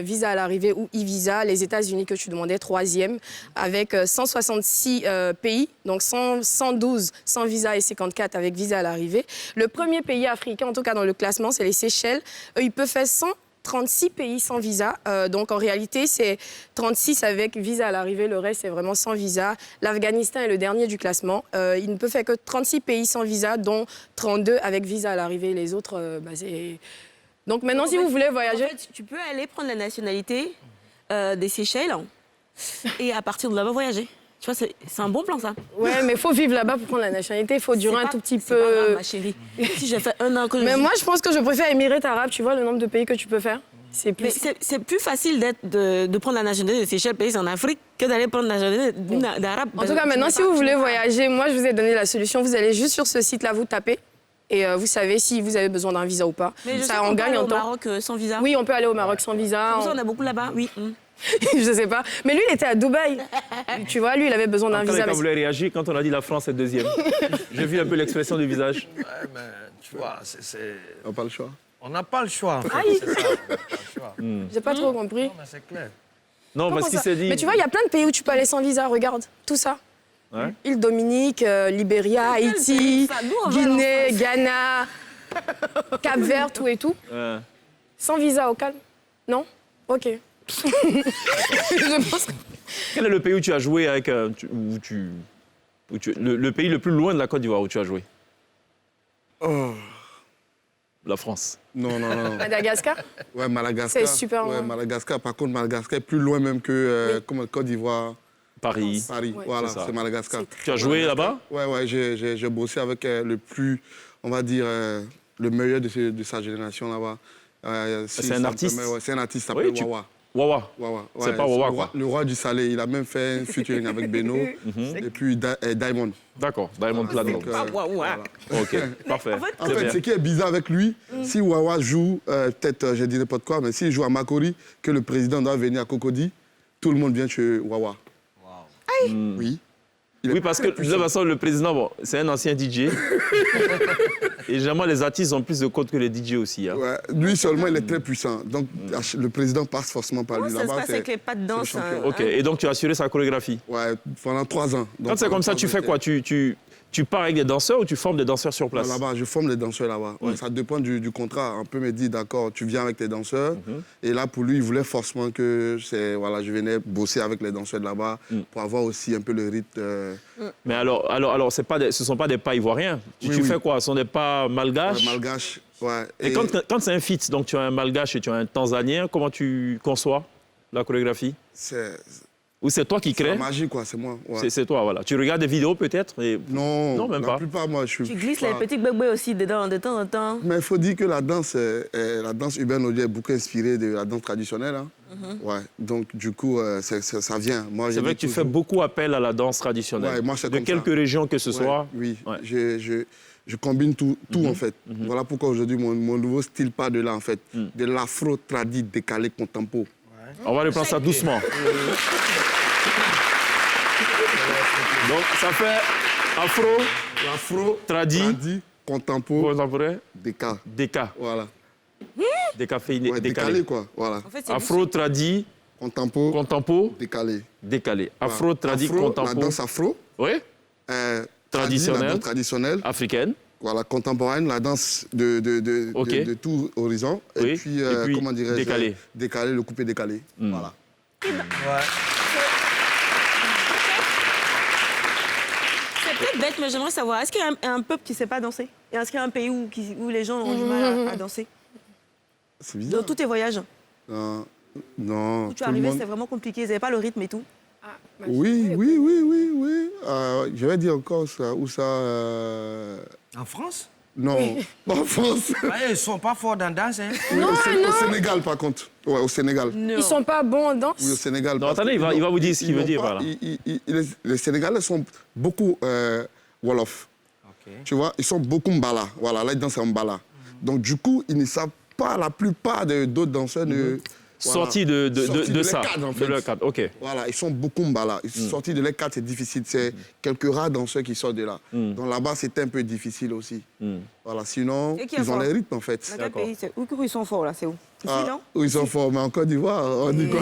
visa à l'arrivée ou e-visa. Les États-Unis que tu demandais, troisième, avec 166 pays, donc 112 sans visa et 54 avec visa à l'arrivée. Le premier pays africain, en tout cas dans le classement, c'est les Seychelles. Eux, ils peuvent faire 136 pays sans visa. Donc, en réalité, c'est 36 avec visa à l'arrivée. Le reste, c'est vraiment sans visa. L'Afghanistan est le dernier du classement. Il ne peut faire que 36 pays sans visa, dont 32 avec visa à l'arrivée. Les autres, Donc maintenant, si vous voulez voyager... En fait, tu peux aller prendre la nationalité des Seychelles et à partir de là-bas voyager. Tu vois, c'est un bon plan, ça. Ouais, mais il faut vivre là-bas pour prendre la nationalité. Il faut durer un tout petit C'est pas grave, peu. ma chérie. Si j'ai fait 1 an que je Mais vis- moi, je pense que je préfère Émirats arabes. Tu vois le nombre de pays que tu peux faire? C'est Mais plus... c'est plus facile de prendre la nationalité des Seychelles, pays en Afrique, que d'aller prendre la nationalité d'Arabe. En tout cas, maintenant, si vous voulez voyager, moi, je vous ai donné la solution. Vous allez juste sur ce site-là, vous tapez. Et vous savez si vous avez besoin d'un visa ou pas. Mais je sais Ça, qu'on on peut gagne aller en au temps. Maroc sans visa. Oui, on peut aller au Maroc sans visa. C'est pour ça, on a beaucoup là-bas, oui. Je sais pas. Mais lui, il était à Dubaï. Tu vois, lui, il avait besoin d'un Quand visa. vous voulez réagir quand on a dit la France est deuxième. J'ai vu un peu l'expression du visage. Ouais, mais tu vois, On n'a pas le choix. on n'a pas le choix, en fait. Aïe. C'est ça, on n'a pas le choix. J'ai pas trop compris. Non, mais c'est clair. Non, Comment parce qu'il ça s'est dit... Mais tu vois, il y a plein de pays où tu peux aller sans visa. Regarde, tout ça. Ouais. Île Dominique, Libéria, Haïti, ça Nous, on va Guinée, Ghana, Cap-Vert, tout et tout. Ouais. Sans visa au calme? Non? Ok. Je pense que... Quel est le pays où tu as joué avec... le pays le plus loin de la Côte d'Ivoire où tu as joué? La France. Non, non, non. Madagascar? Ouais, Madagascar. C'est super Ouais, loin. Madagascar. Par contre, Madagascar est plus loin même que comme Côte d'Ivoire, Paris. Paris. Ouais. Voilà, C'est ça. c'est Madagascar. Tu as joué là-bas? Ouais, j'ai bossé avec le plus, on va dire, le meilleur de sa génération là-bas. Si c'est un ça me artiste? permet, ouais, c'est un artiste, il Oui, s'appelle tu- Wawa. Wawa. Wawa. C'est Ouais, pas Wawa, le roi, quoi. le roi du salé. Il a même fait un featuring avec Beno et puis Diamond. D'accord, Diamond Platinum. Donc, Wawa. Ok, parfait. En C'est fait, bien. ce qui est bizarre avec lui, si Wawa joue, peut-être, je ne dirais pas de quoi, mais s'il joue à Makori, que le président doit venir à Cocody, tout le monde vient chez Wawa. Oui. Il est Oui, parce que de toute façon, le président, bon, c'est un ancien DJ. Et généralement, les artistes ont plus de codes que les DJ aussi. Hein. Ouais, lui seulement, il est très puissant. Donc, le président passe forcément par Comment lui. ça se Là-bas, passe avec les pas de danse c'est le champion. Ok, et donc tu as assuré sa chorégraphie. Ouais, pendant 3 ans. Donc, Quand c'est comme ça, pendant tu 3 ans, fais quoi tu pars avec des danseurs ou tu formes des danseurs sur place? Là-bas, je forme les danseurs là-bas. Ouais, ça dépend du contrat. On peut me dire, d'accord, tu viens avec tes danseurs. Et là, pour lui, il voulait forcément que voilà, je venais bosser avec les danseurs de là-bas pour avoir aussi un peu le rythme. Mais alors ce ne sont pas des pas ivoiriens. Tu Oui. fais quoi? Ce sont des pas malgaches? malgache. Ouais. Et quand c'est un feat, donc tu as un malgache et tu as un tanzanien, comment tu conçois la chorégraphie? C'est Ou c'est toi qui la crée? magie, quoi, c'est moi. Ouais. C'est toi, voilà. Tu regardes des vidéos peut-être et... Non, même la pas. plupart, moi, je suis. Tu glisses pas- les petits bébés aussi dedans de temps en temps. Mais il faut dire que la danse urbaine aujourd'hui est beaucoup inspirée de la danse traditionnelle. Hein. Ouais. Donc, du coup, ça vient. Moi, C'est j'ai vrai dit que tu fais toujours- beaucoup appel à la danse traditionnelle. Ouais, moi, c'est de comme quelques ça. régions que ce Ouais, soit. Oui, Ouais. je combine tout en fait. Voilà pourquoi aujourd'hui, mon nouveau style part de là, en fait. De l'afro-tradi décalé contempo. On va reprendre ça doucement. Donc, ça fait afro, L'afro, tradi, contempo, contemporain, déca. déca. Voilà. Décaféiné, Ouais, décalé. décalé, quoi. Voilà. En fait, c'est Afro, tradi, Contempo, contempo, décalé. décalé. Voilà. Afro, tradi, Afro, contempo. La danse afro. Oui, Traditionnelle. La danse traditionnelle. africaine. Voilà, contemporaine, la danse de Ok. tout horizon. Oui. Et puis, Et puis, comment dirais-je décalé. Décalé, le coupé décalé. Voilà. Ouais. C'est peut-être bête, mais j'aimerais savoir, est-ce qu'il y a un peuple qui ne sait pas danser? Et est-ce qu'il y a un pays où les gens ont du mal à danser? C'est bizarre. Dans tous tes voyages, Non, non. où tu es tout le arrivé, monde- c'était vraiment compliqué. Ils n'avaient pas le rythme et tout. Oui. Je vais dire encore ça. Où ça En France? Non, pas en France. Ouais, ils ne sont pas forts dans la danse. Hein. Oui, au Sénégal, par contre. Ouais, au Sénégal. Ils sont pas bons en danse? Oui, au Sénégal. Non, parce attendez, que il va vous dire ce qu'il ils veut n'ont dire, pas- voilà. Les Sénégalais sont beaucoup Wolof. Ok. Tu vois, ils sont beaucoup Mbala. Voilà, là, ils dansent en Mbala. Donc, du coup, ils ne savent pas, la plupart d'autres danseurs ne... Voilà. Sorti de leur ça. cadre, en De fait. leur cadre, ok. Voilà, ils sont beaucoup Mbala. Ils sont sortis de leur cadre, c'est difficile. C'est quelques rares danseurs qui sortent de là. Donc là-bas, c'était un peu difficile aussi. Voilà, sinon, Et qui est ils ont fort les rythmes, en fait. Dans quel pays? Où ils sont forts, là? C'est où? Ici, Ah, non? où ils sont forts, mais en Côte d'Ivoire, on dit quoi?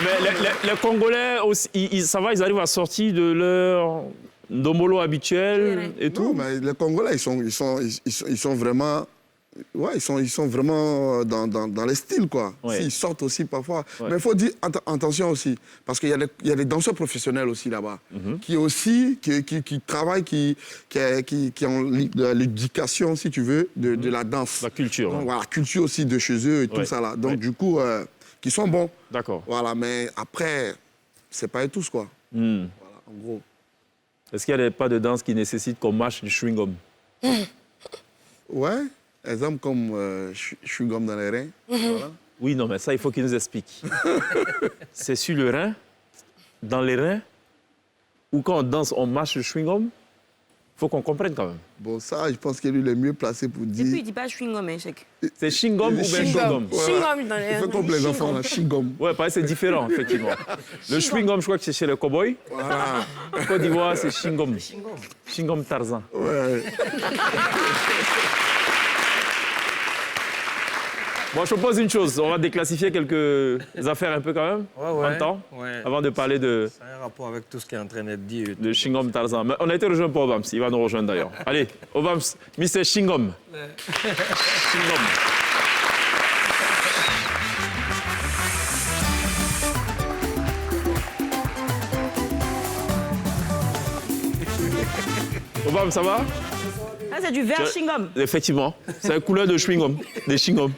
Mais les Congolais, aussi, ça va, ils arrivent à sortir de leur domolo habituel et Non, tout. mais les Congolais, ils sont vraiment Ouais, ils sont vraiment dans les styles, quoi. Ouais. Ils sortent aussi parfois. Ouais. Mais il faut dire attention aussi, parce qu'il y a des danseurs professionnels aussi là-bas, qui aussi, qui travaillent, qui ont l'éducation, si tu veux, de la danse. La culture. Donc, hein. voilà, la culture aussi de chez eux et Ouais. tout ça là. Donc, Ouais. du coup, qui sont bons. D'accord. Voilà, mais après, c'est pas eux tous, quoi. Hmm. Voilà, en gros. Est-ce qu'il n'y a pas de danse qui nécessite qu'on mâche du chewing-gum? Ouais, exemple comme je suis gomme dans les reins. Voilà. Oui, non, mais ça, il faut qu'il nous explique. C'est sur le rein, dans les reins, ou quand on danse, on mâche le chewing-gum? Il faut qu'on comprenne quand même. Bon, ça, je pense que lui, il est mieux placé pour Et puis, il dire. ne dit pas chewing-gum, hein, chèque. C'est chewing-gum ou bien chewing-gum? Chewing-gum dans les... Il fait comme les enfants, là, chewing-gum. Ouais, pareil, c'est différent, effectivement. Le chewing-gum, je crois que c'est chez les cow-boys. Voilà. En Côte d'Ivoire, c'est chewing-gum. Chewing-gum Tarzan. Ouais. Bon, je propose une chose. On va déclassifier quelques affaires un peu quand même, en temps, avant de parler de Ça a un rapport avec tout ce qui est en train d'être dit. chewing-gum Tarzan. Mais on a été rejoint par Obams. Il va nous rejoindre d'ailleurs. Allez, Obams, Mr. Chewing-gum. Chewing-gum. Obams, ça va? Ah, c'est du vert chewing-gum. Effectivement, c'est la couleur de chewing-gum, des chewing-gum.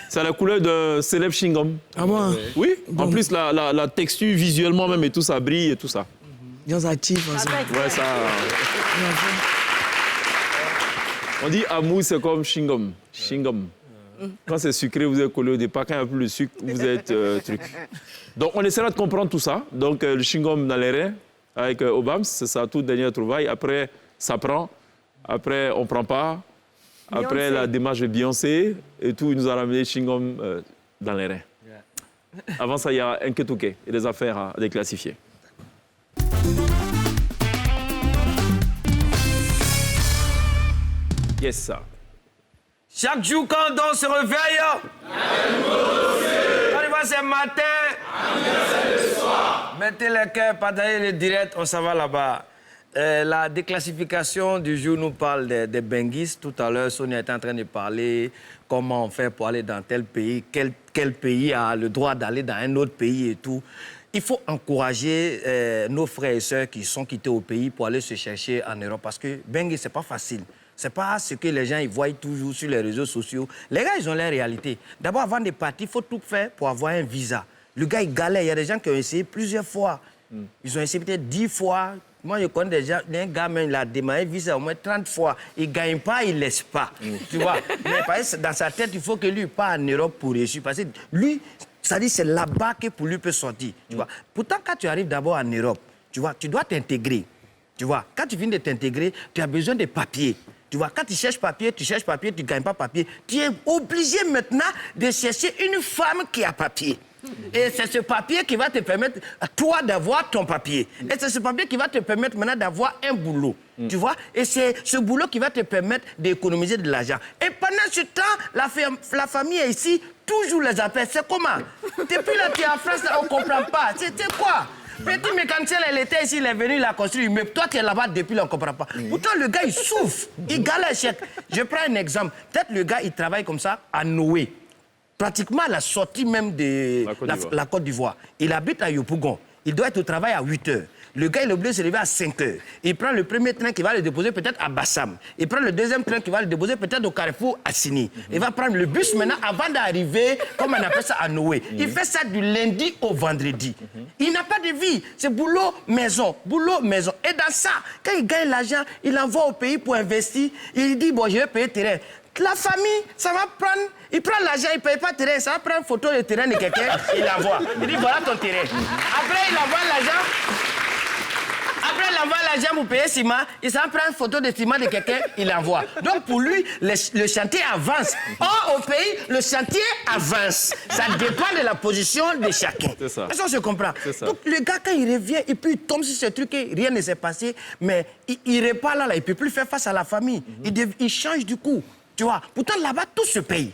C'est la couleur d'un célèbre chewing-gum. Ah bon? Oui, en plus la texture visuellement même et tout ça brille et tout ça. Bien actif. Ouais, ça. On dit amou, c'est comme chewing-gum. Chewing-gum. Quand c'est sucré, vous êtes collé au départ. Quand il n'y a plus de sucre, vous êtes truc. Donc on essaiera de comprendre tout ça. Donc le chewing-gum dans les reins avec Obams, c'est sa toute dernière trouvaille. Après, ça prend. Après, on ne prend pas. Après, Beyoncé. la démarche de Beyoncé et tout, il nous a ramené chewing-gum dans les reins. Avant ça, il y a un ketouké et des affaires à déclassifier. Yes, ça. Chaque jour, quand on se réveille, quand il va ce matin, mettez le cœur, partagez le direct, on s'en va là-bas. La déclassification du jour nous parle des benguistes. Tout à l'heure, Sonia était en train de parler comment on fait pour aller dans tel pays, quel pays a le droit d'aller dans un autre pays et tout. Il faut encourager nos frères et sœurs qui sont quittés au pays pour aller se chercher en Europe parce que bengue, c'est pas facile. C'est pas ce que les gens ils voient toujours sur les réseaux sociaux. Les gars, ils ont leur réalité. D'abord, avant de partir, il faut tout faire pour avoir un visa. Le gars, il galère. Il y a des gens qui ont essayé plusieurs fois. Ils ont essayé peut-être 10 fois. Moi, je connais des gens, un gars, même, il a demandé un visa au moins 30 fois. Il ne gagne pas, il ne laisse pas. Tu vois? Mais parce que dans sa tête, il faut que lui parte en Europe pour réussir. Parce que lui, ça dit c'est là-bas que pour lui peut sortir. Tu vois? Pourtant, quand tu arrives d'abord en Europe, tu vois, tu dois t'intégrer. Tu vois? Quand tu viens de t'intégrer, tu as besoin de papiers. Tu vois, quand tu cherches papier, tu ne gagnes pas papier. Tu es obligé maintenant de chercher une femme qui a papier. Et c'est ce papier qui va te permettre, toi, d'avoir ton papier. Et c'est ce papier qui va te permettre maintenant d'avoir un boulot. Tu vois? Et c'est ce boulot qui va te permettre d'économiser de l'argent. Et pendant ce temps, la famille est ici, toujours les appelle. C'est comment? Depuis là, tu es en France, on ne comprend pas. C'était quoi? Petit mécanicien, elle était ici, il est venu, il a construit. Mais toi, tu es là-bas depuis, on ne comprend pas. Pourtant, le gars, il souffre. Il galère. Je prends un exemple. Peut-être le gars, il travaille comme ça à Noé. Pratiquement à la sortie même de la Côte d'Ivoire. Il habite à Yopougon. Il doit être au travail à 8 heures. Le gars, il est obligé de se lever à 5 heures. Il prend le premier train qui va le déposer peut-être à Bassam. Il prend le deuxième train qui va le déposer peut-être au Carrefour à Sini. Il va prendre le bus maintenant avant d'arriver, comme on appelle ça, à Noé. Il fait ça du lundi au vendredi. Il n'a pas de vie. C'est boulot, maison. Boulot, maison. Et dans ça, quand il gagne l'argent, il envoie au pays pour investir. Il dit, bon, je vais payer terrain. La famille, ça va prendre... Il prend l'argent, il ne paye pas terrain. Ça va prendre une photo de terrain de quelqu'un, il l'envoie. Il dit, voilà ton terrain. Après, il envoie l'argent... Après, il envoie l'argent pour payer ciment. Il s'en prend une photo de ciment de quelqu'un, il l'envoie. Donc, pour lui, le chantier avance. Or, au pays, le chantier avance. Ça dépend de la position de chacun. C'est ça. Est-ce qu'on se comprend? Ça. Donc, le gars, quand il revient, et puis il tombe sur ce truc, et rien ne s'est passé, mais il repart là, il ne peut plus faire face à la famille. Il change du coup. Tu vois, pourtant là-bas, tout se paye.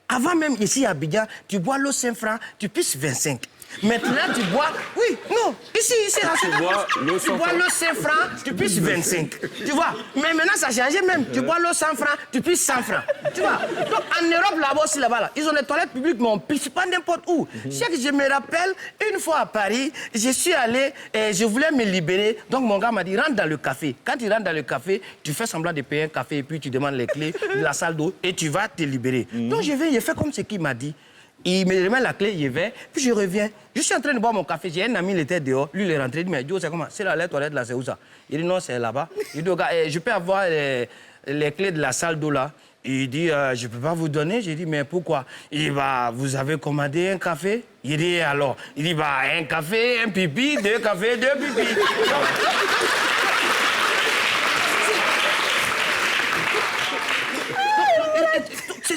Avant même ici à Abidjan, tu bois l'eau 5 francs, tu pisses 25. Maintenant, tu bois... Oui, non, ici, là. Tu bois l'eau 100 francs. L'eau 5 francs, tu puisses 25. Tu vois? Mais maintenant, ça a changé même. Tu bois l'eau 100 francs, tu puisses 100 francs. Tu vois? Donc, en Europe, là-bas aussi, là, ils ont des toilettes publiques, mais on ne pisse pas n'importe où. Je me rappelle, une fois à Paris, je suis allé et je voulais me libérer. Donc, mon gars m'a dit, rentre dans le café. Quand tu rentres dans le café, tu fais semblant de payer un café et puis tu demandes les clés de la salle d'eau et tu vas te libérer. Donc, je fais comme ce qu'il m'a dit. Il me remet la clé, il va, puis je reviens. Je suis en train de boire mon café. J'ai un ami, il était dehors. Lui, il est rentré. Il dit, mais Joe, c'est comment? C'est la toilette là, c'est où ça? Il dit, non, c'est là-bas. Il dit, gars, je peux avoir les clés de la salle d'eau là? Il dit, je ne peux pas vous donner. J'ai dit, mais pourquoi? Il dit, bah, vous avez commandé un café? Il dit, alors? Il dit, bah, un café, un pipi, 2 cafés, 2 pipis.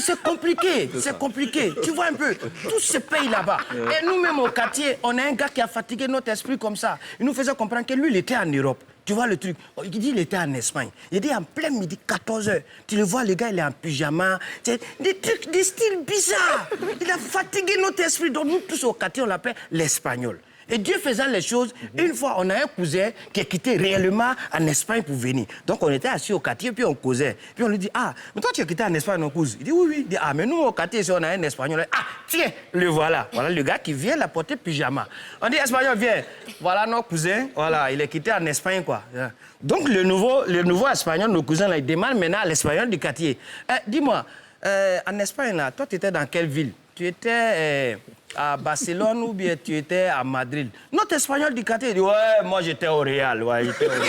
C'est compliqué, c'est compliqué. Tu vois un peu, tout se paye là-bas. Et nous-mêmes au quartier, on a un gars qui a fatigué notre esprit comme ça. Il nous faisait comprendre que lui, il était en Europe. Tu vois le truc? Il dit qu'il était en Espagne. Il dit en plein midi, 14h. Tu le vois, le gars, il est en pyjama. C'est des trucs, des styles bizarres. Il a fatigué notre esprit. Donc nous tous au quartier, on l'appelle l'espagnol. Et Dieu faisant les choses, une fois, on a un cousin qui est quitté réellement en Espagne pour venir. Donc, on était assis au quartier, puis on causait. Puis on lui dit, ah, mais toi, tu es quitté en Espagne, non, cousin? Il dit, oui, oui. Il dit, ah, mais nous, au quartier, si on a un Espagnol, ah, tiens, le voilà. Voilà le gars qui vient l'apporter pyjama. On dit, Espagnol, viens. Voilà notre cousin. Voilà, il est quitté en Espagne, quoi. Donc, le nouveau Espagnol, nos cousins, là, ils demandent maintenant à l'Espagnol du quartier. Dis-moi, en Espagne, là, toi, tu étais dans quelle ville? Tu étais... à Barcelone ou bien tu étais à Madrid? Notre Espagnol du quartier dit, ouais, moi j'étais au Real, ouais, j'étais au Real.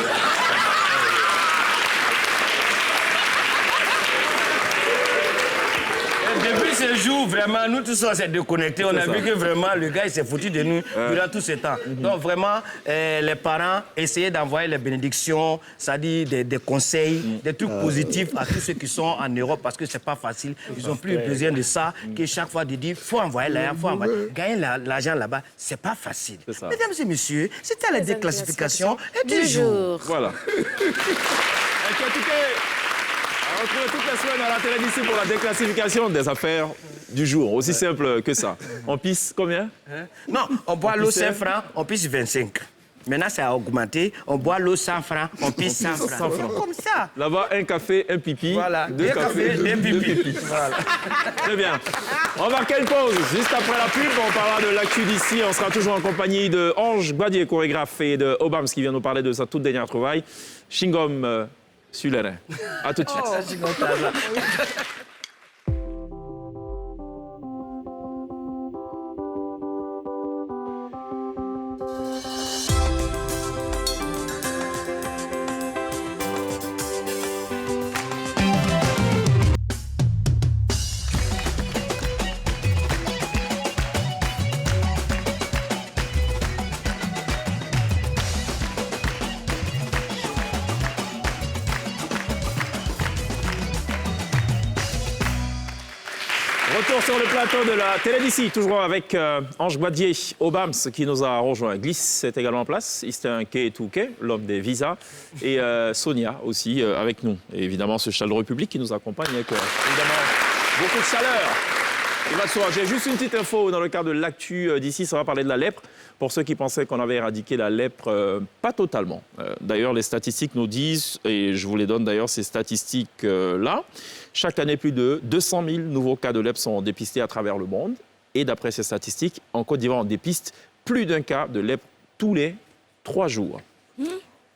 Depuis ce jour, vraiment, nous tous on s'est déconnectés. On a vu que vraiment, le gars, il s'est foutu de nous durant tout ce temps. Donc vraiment, les parents essayaient d'envoyer les bénédictions, c'est-à-dire des conseils, des trucs positifs à tous ceux qui sont en Europe parce que c'est pas facile. Ils ont plus besoin de ça, que chaque fois, ils disent, faut envoyer l'argent, faut envoyer. Gagner l'argent là-bas, c'est pas facile. Mesdames et messieurs, c'était la déclassification du jour. Voilà. On retrouve toute la semaine à la télé d'ici pour la déclassification des affaires du jour. Aussi simple que ça. On pisse combien? Non, on boit l'eau 5 francs, on pisse 25. Maintenant, ça a augmenté. On boit l'eau 100 francs, on pisse 100 francs. Comme ça. Là-bas, un café, un pipi. Voilà, 2 cafés, 2 pipis. Voilà. Très bien. On marque une pause. Juste après la pub, on parlera de l'actu d'ici. On sera toujours en compagnie de Ange Guadier, chorégraphe, et de Obams qui vient nous parler de sa toute dernière trouvaille. Shingom Sulerin. À tout de suite. Retour sur le plateau de la télé d'ici, toujours avec Ange Guadier, Obams qui nous a rejoint. Glisse est également en place, Istin Touquet, l'homme des visas, et Sonia aussi avec nous. Et évidemment ce chaleureux public qui nous accompagne avec évidemment beaucoup de chaleur. Il va de soi. J'ai juste une petite info dans le cadre de l'actu d'ici, ça va parler de la lèpre. Pour ceux qui pensaient qu'on avait éradiqué la lèpre, pas totalement. D'ailleurs, les statistiques nous disent, et je vous les donne d'ailleurs, ces statistiques-là, chaque année, plus de 200 000 nouveaux cas de lèpre sont dépistés à travers le monde. Et d'après ces statistiques, en Côte d'Ivoire, on dépiste plus d'un cas de lèpre tous les 3 jours.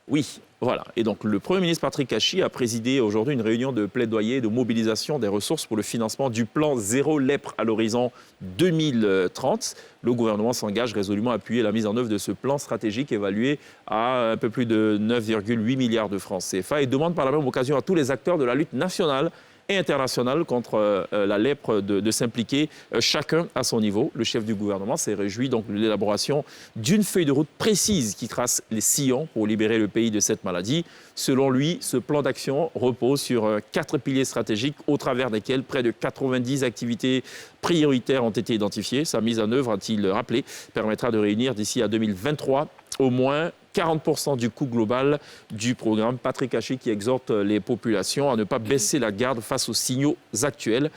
Oui, voilà. Et donc, le Premier ministre Patrick Hachi a présidé aujourd'hui une réunion de plaidoyer, de mobilisation des ressources pour le financement du plan Zéro Lèpre à l'horizon 2030. Le gouvernement s'engage résolument à appuyer la mise en œuvre de ce plan stratégique évalué à un peu plus de 9,8 milliards de francs CFA et demande par la même occasion à tous les acteurs de la lutte nationale et internationale contre la lèpre de s'impliquer chacun à son niveau. Le chef du gouvernement s'est réjoui donc de l'élaboration d'une feuille de route précise qui trace les sillons pour libérer le pays de cette maladie. Selon lui, ce plan d'action repose sur 4 piliers stratégiques au travers desquels près de 90 activités prioritaires ont été identifiées. Sa mise en œuvre, a-t-il rappelé, permettra de réunir d'ici à 2023 au moins 40% du coût global du programme. Patrick Hachi qui exhorte les populations à ne pas baisser la garde face aux signaux actuels.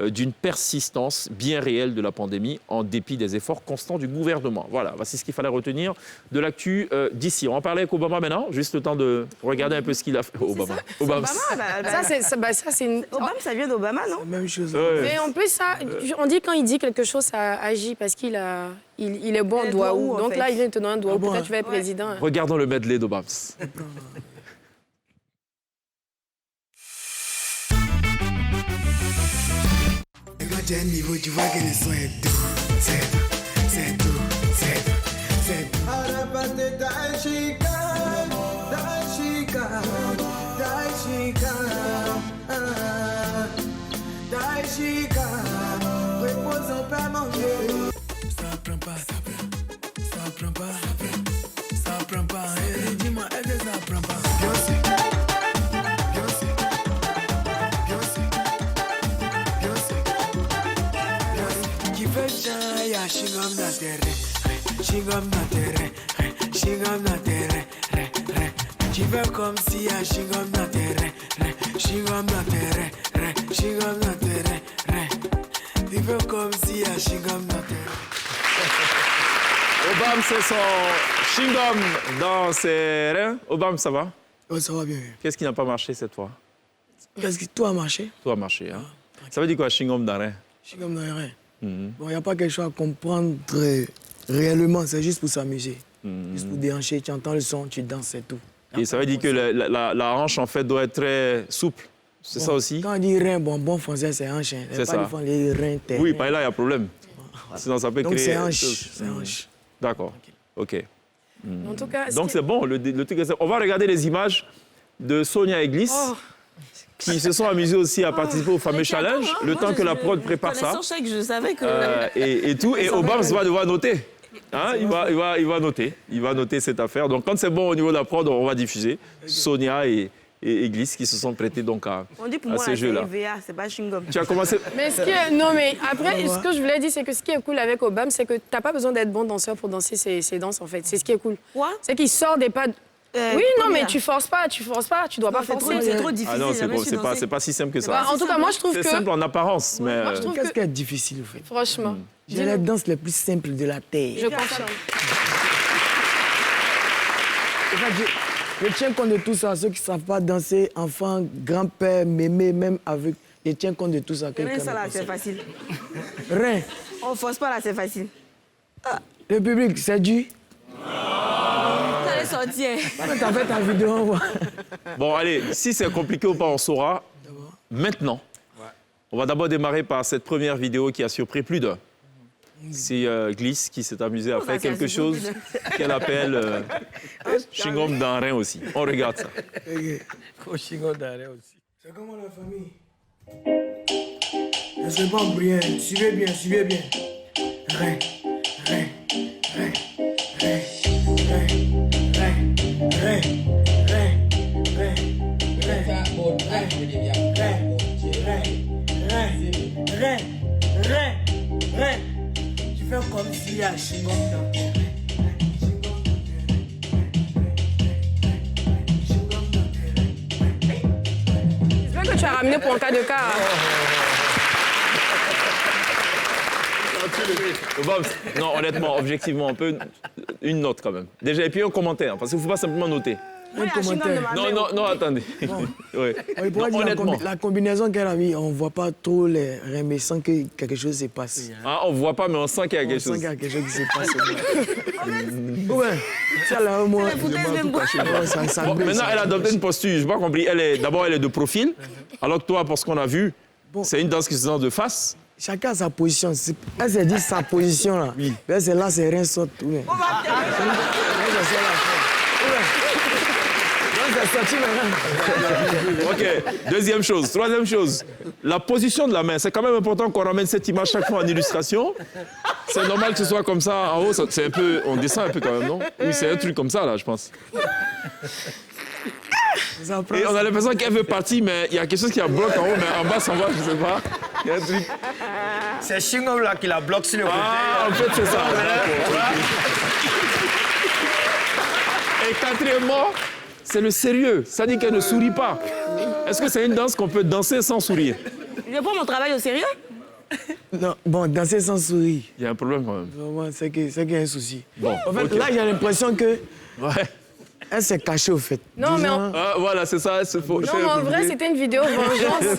d'une persistance bien réelle de la pandémie en dépit des efforts constants du gouvernement. Voilà, voici ce qu'il fallait retenir de l'actu d'ici. On va parler avec Obama maintenant, juste le temps de regarder un peu ce qu'il a fait. Obama. Obama, Obama, ça vient d'Obama, non? Même chose. Ouais. Mais en plus, ça, on dit quand il dit quelque chose, ça agit parce qu'il est bon en doigt où. Donc là, il vient te donner un doigt où. Peut-être tu vas être président. Regardons le medley d'Obama. Quand tu as un niveau, tu vois que le son est doux. C'est doux, c'est doux, c'est doux, c'est doux. Arapate Daishika, Daishika, Daishika, Daishika, repose en paix, mon Dieu. Ça prend pas, ça prend, ça prend pas, ça prend, ça prend pas. Et dis-moi, est-ce que ça prend pas? Beyoncé. Chingam na terre, chingam na terre, chingam na terre, tu fais comme si à chingam na terre, chingam na terre, chingam na terre, tu fais comme si à chingam na terre. Obama, c'est son chewing-gum dans ses reins. Obama, ça va? Oh, ça va bien. Qu'est-ce qui n'a pas marché cette fois? Qu'est-ce que tout a marché? Tout a marché, hein? Ça veut dire quoi, chewing-gum dans les reins? Chingam na terre. Bon, il n'y a pas quelque chose à comprendre réellement, c'est juste pour s'amuser. Juste pour déhancher, tu entends le son, tu danses, c'est tout. Et ça veut dire que la hanche, en fait, doit être très souple. C'est ça aussi? Quand on dit rein, bon français, c'est hanche. Hein. C'est pas ça. Les reins, terre. Oui, par là, il y a problème. Sinon, ça peut Donc créer... c'est hanche. C'est hanche. D'accord. OK. En tout cas, Donc, c'est bon. Le truc est... On va regarder les images de Sonia et Gliss, qui se sont amusés aussi à participer au fameux challenge, le temps que la prod prépare ça. Je savais que... Et tout. Et Obama va devoir noter. Hein, il va noter. Il va noter cette affaire. Donc, quand c'est bon au niveau de la prod, on va diffuser. Sonia et Gliss qui se sont prêtés donc à On dit pour moi, ces c'est jeux-là. EVA, c'est pas chewing-gum. Tu as commencé... mais non, mais après, ce que je voulais dire, c'est que ce qui est cool avec Obama, c'est que tu n'as pas besoin d'être bon danseur pour danser ces danses, en fait. C'est ce qui est cool. Quoi? C'est qu'il sort des pas... oui, non, mais combien? tu forces pas, tu dois pas forcer. C'est trop difficile. Ah non, jamais je suis dansée. c'est pas si simple que ça. Bah, en tout cas, moi, je trouve C'est que... simple en apparence, mais... Moi, je trouve Qu'est-ce que... qui est difficile, au fait? Franchement, J'ai la danse la plus simple de la terre. je confirme. En fait, je tiens compte de tout ça. Ceux qui ne savent pas danser, enfants, grand-père, mémé, même avec... Je tiens compte de tout ça. Rien, ça là, c'est facile. Rien. On force pas là, c'est facile. Le public, c'est du... Ça allait sortir. T'as fait ta vidéo, on voit. Bon, allez, si c'est compliqué ou pas, on saura maintenant. On va d'abord démarrer par cette première vidéo qui a surpris plus d'un. C'est Gliss qui s'est amusé à faire quelque chose qu'elle appelle chewing-gum dans rein aussi. On regarde ça. C'est comment la famille? Ne soyez pas embrouillés, suivez bien, suivez bien. Rien, rien, rien, rien, rien, rien, rien, rien, rien, rien, rien. Tu fais comme s'il y a un chewing-gum dans ton rein. J'espère que tu as ramené pour un cas de cas. Obama, non, honnêtement, objectivement, un peu une note quand même. Déjà, et puis un commentaire, parce qu'il ne faut pas simplement noter. Un commentaire. Non, attendez. Ouais. Il pourrait Non, dire honnêtement. la combinaison qu'elle a mis, on ne voit pas trop les reins, mais sans que quelque chose se passe. Ah, on ne voit pas, mais on sent qu'il y a On quelque sent chose. qu'il y a quelque chose qui se passe. Ouais, ça là, moi. Ça Bon, blesse. maintenant, elle a adopté une posture. Je n'ai pas compris. D'abord, elle est de profil, alors que toi, pour ce qu'on a vu, c'est une danse qui se danse de face. Chacun a sa position. Elle s'est dit sa position là. Oui. C'est là, ses reins sortent. Oui. OK. Deuxième chose. Troisième chose. La position de la main. C'est quand même important qu'on ramène cette image chaque fois en illustration. C'est normal que ce soit comme ça en haut. C'est un peu... On descend un peu quand même, non? Oui, c'est un truc comme ça, là, je pense. Et on a l'impression qu'elle veut partir, mais il y a quelque chose qui la bloque en haut, mais en bas, ça va, je sais pas. Il y a un truc... C'est chewing-gum là qui la bloque sur le côté. Ah, en fait, c'est ça. Et quatrièmement, c'est le sérieux. Ça dit qu'elle ne sourit pas. Est-ce que c'est une danse qu'on peut danser sans sourire? Je prends mon travail au sérieux. Non, bon, danser sans sourire, Il y a un problème quand même. vraiment, c'est qu'il y a un souci. Bon, En fait, ok. là, j'ai l'impression que Ouais. elle s'est cachée, au fait. Non, mais en- Ah, voilà, c'est ça. Non, mais en vrai, c'était une vidéo vengeance.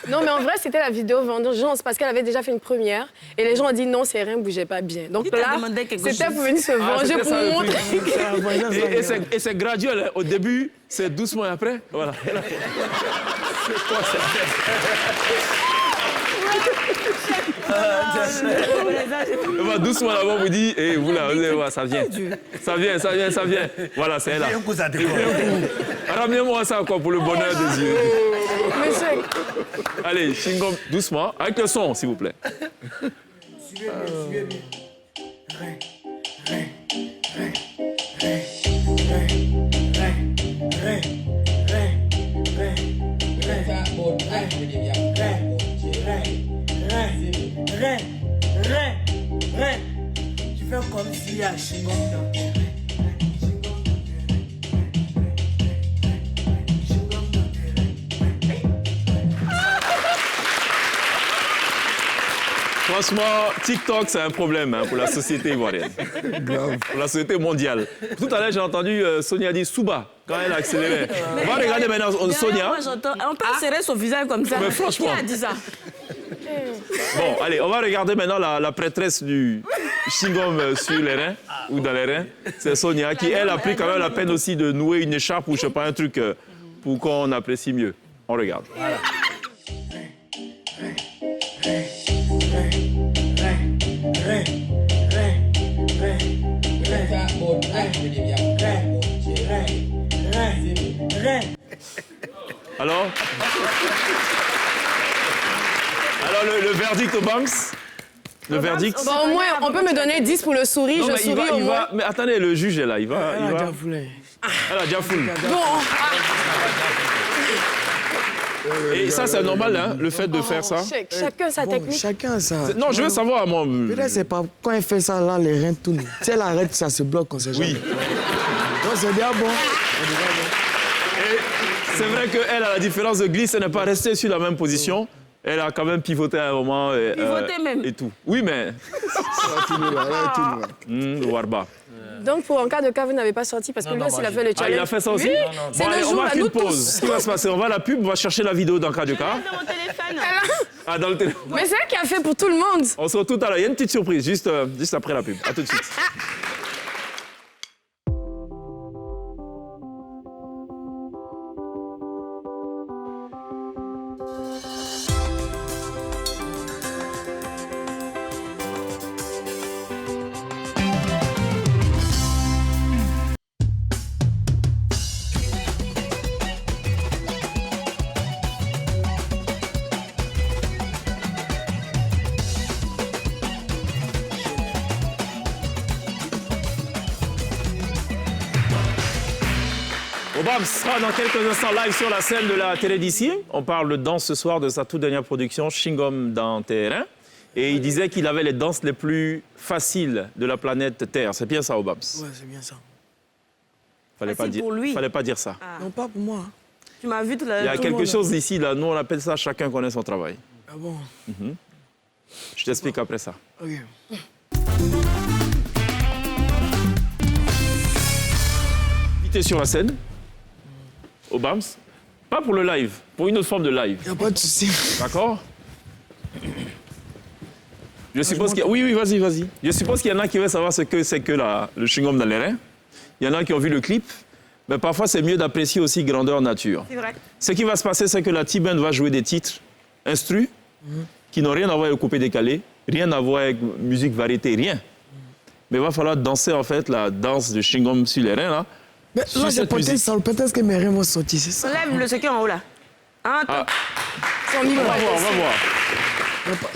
Non, mais en vrai, c'était la vidéo vengeance parce qu'elle avait déjà fait une première et les gens ont dit non, c'est rien, bougeait pas bien. Donc Qui t'a là, demandé quelque c'était chose? pour venir se venger, c'était pour ça, le montrer. truc. Et c'est graduel. Hein. Au début, c'est doucement et après. Voilà. C'est quoi ça? Bah, doucement là-bas, on vous dit, et vous là, vous allez voir, ça vient. Ça vient, ça vient, ça vient. Voilà, c'est là. Ramenez-moi ça quoi, pour le bonheur des yeux. Monsieur, Allez, Shingom, doucement, avec le son, s'il vous plaît. Tu fais comme s'il y a Shingom dans tes reins. Franchement, TikTok, c'est un problème hein, pour la société ivoirienne. Pour la société mondiale. Tout à l'heure, j'ai entendu Sonia dire Souba quand elle a accéléré. On va regarder maintenant Sonia. Moi, j'entends. On peut serrer son visage comme ça. Mais franchement. Qui a dit ça? Bon, allez, on va regarder maintenant la prêtresse du Shingom sur les reins, ou dans les reins. C'est Sonia, qui, elle, a pris quand même la peine aussi de nouer une écharpe ou je sais pas, un truc pour qu'on apprécie mieux. On regarde. Alors le verdict au Banks. Le verdict. bon, au moins, on peut me donner 10 pour le sourire, Non, je mais souris au moins. mais attendez, le juge est là, il va. Elle a déjà voulu. Elle a déjà foulé. Bon, Et ça, c'est normal, hein, le fait de faire ça. chacun sa Bon, technique. chacun ça. Non, je veux savoir, moi. Peut-être c'est pas quand elle fait ça, là, les reins tournent. Si elle arrête, ça se bloque, on sait jamais. Oui. Donc c'est bien bon. C'est vrai qu'elle, à la différence de Glisse, elle n'est pas restée sur la même position. Elle a quand même pivoté à un moment. Pivoté même. Et tout. Oui, mais. Warba. Donc, pour en cas de cas, vous n'avez pas sorti parce que lui aussi, il a fait le Ah, challenge. il a fait ça aussi? C'est Bon, le allez, on jour, marque à nous une pause. tous. Ce qui va se passer, on va à la pub, on va chercher la vidéo dans le cas de cas. Dans mon téléphone. Ah, dans le téléphone. Mais c'est elle qui a fait pour tout le monde. On se retrouve tout à l'heure. Il y a une petite surprise juste après la pub. À tout de suite. Obama sera dans quelques instants live sur la scène de la télé d'ici. On parle de danse ce soir de sa toute dernière production, Shingom dans Terrain. Et il disait qu'il avait les danses les plus faciles de la planète Terre. C'est bien ça, Obama? Ouais, c'est bien ça. Facile pour lui. Fallait pas dire ça. Non, pas pour moi. Tu m'as vu tout Il y a le quelque monde. chose ici, là. Nous, on appelle ça chacun connaît son travail. Ah bon? Je t'explique après ça. Ok. Invité sur la scène, Obama, pas pour le live, pour une autre forme de live. Y a pas de souci. D'accord? Je suppose qu'il y a... Oui, vas-y, vas-y. Je suppose qu'il y en a qui veulent savoir ce que c'est que le chewing-gum dans les reins. Il y en a qui ont vu le clip. Mais parfois, c'est mieux d'apprécier aussi grandeur nature. C'est vrai. Ce qui va se passer, c'est que la T-Band va jouer des titres instrus qui n'ont rien à voir avec le coupé-décalé, rien à voir avec musique variété, rien. Mais il va falloir danser, en fait, la danse du chewing-gum sur les reins, là. Mais Sur là, j'ai cette porté musique. ça. Peut-être que mes reins vont sortir, c'est ça. Lève le secret en haut là. Hein, Ah, Son on micro. va voir, on va voir.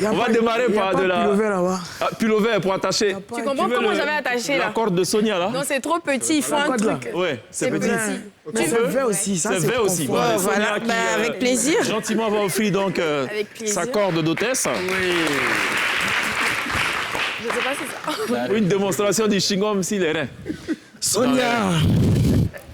Y a On va pas- démarrer y a par pas de la... pullover là-bas. Ah, pullover pour attacher. Tu comprends veux comment le- j'avais attaché La là? corde de Sonia, là? Non, c'est trop petit, il faut un corde, là. truc. Ouais, c'est C'est petit. petit. Mais c'est vert aussi. Ça, C'est vrai aussi. confort. Bah, Voilà, Sonia qui, bah, avec plaisir. Gentiment va offrir donc Avec plaisir. sa corde d'hôtesse. Je sais pas si ça. Une démonstration du chewing-gum sur les reins. Sonia.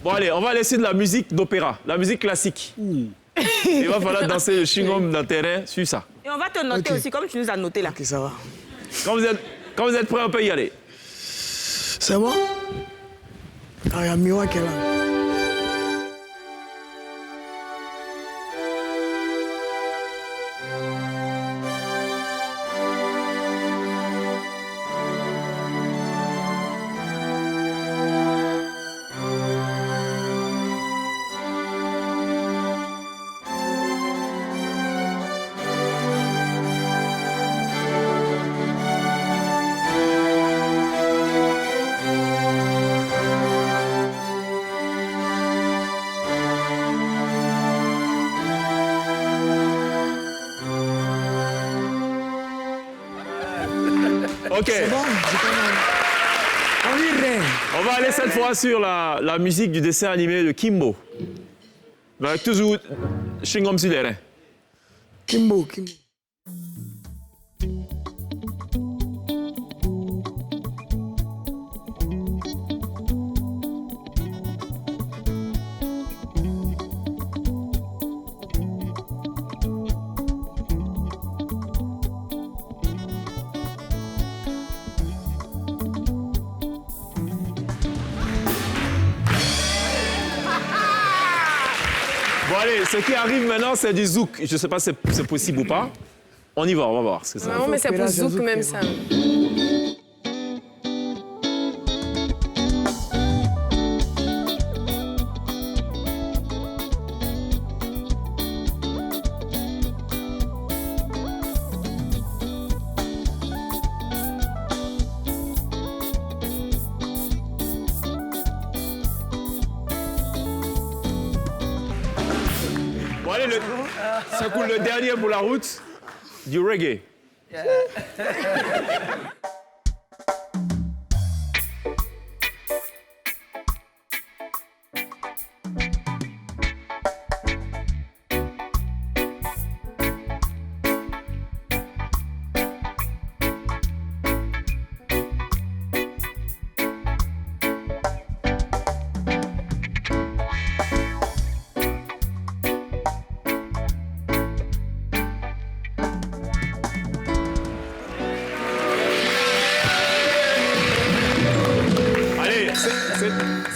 Bon, allez, on va laisser de la musique d'opéra, la musique classique. Il va falloir danser le chewing-gum dans le terrain sur ça. Et on on va te noter aussi, comme tu nous as noté là. Ok, ça va. Quand vous êtes prêts, on peut y aller. C'est bon? Ah, il y a Miwa qui est là. Ok. C'est bon, on irait. On va aller cette fois sur la musique du dessin animé de Kimbo. Avec toujours Shingom Sudere. Kimbo. Bon allez, ce qui arrive maintenant, c'est du zouk. Je ne sais pas si c'est possible ou pas. On y va, on va voir ce que ça Non, mais c'est pour zouk même ça. Bon allez, ça coule le dernier pour la route, du reggae.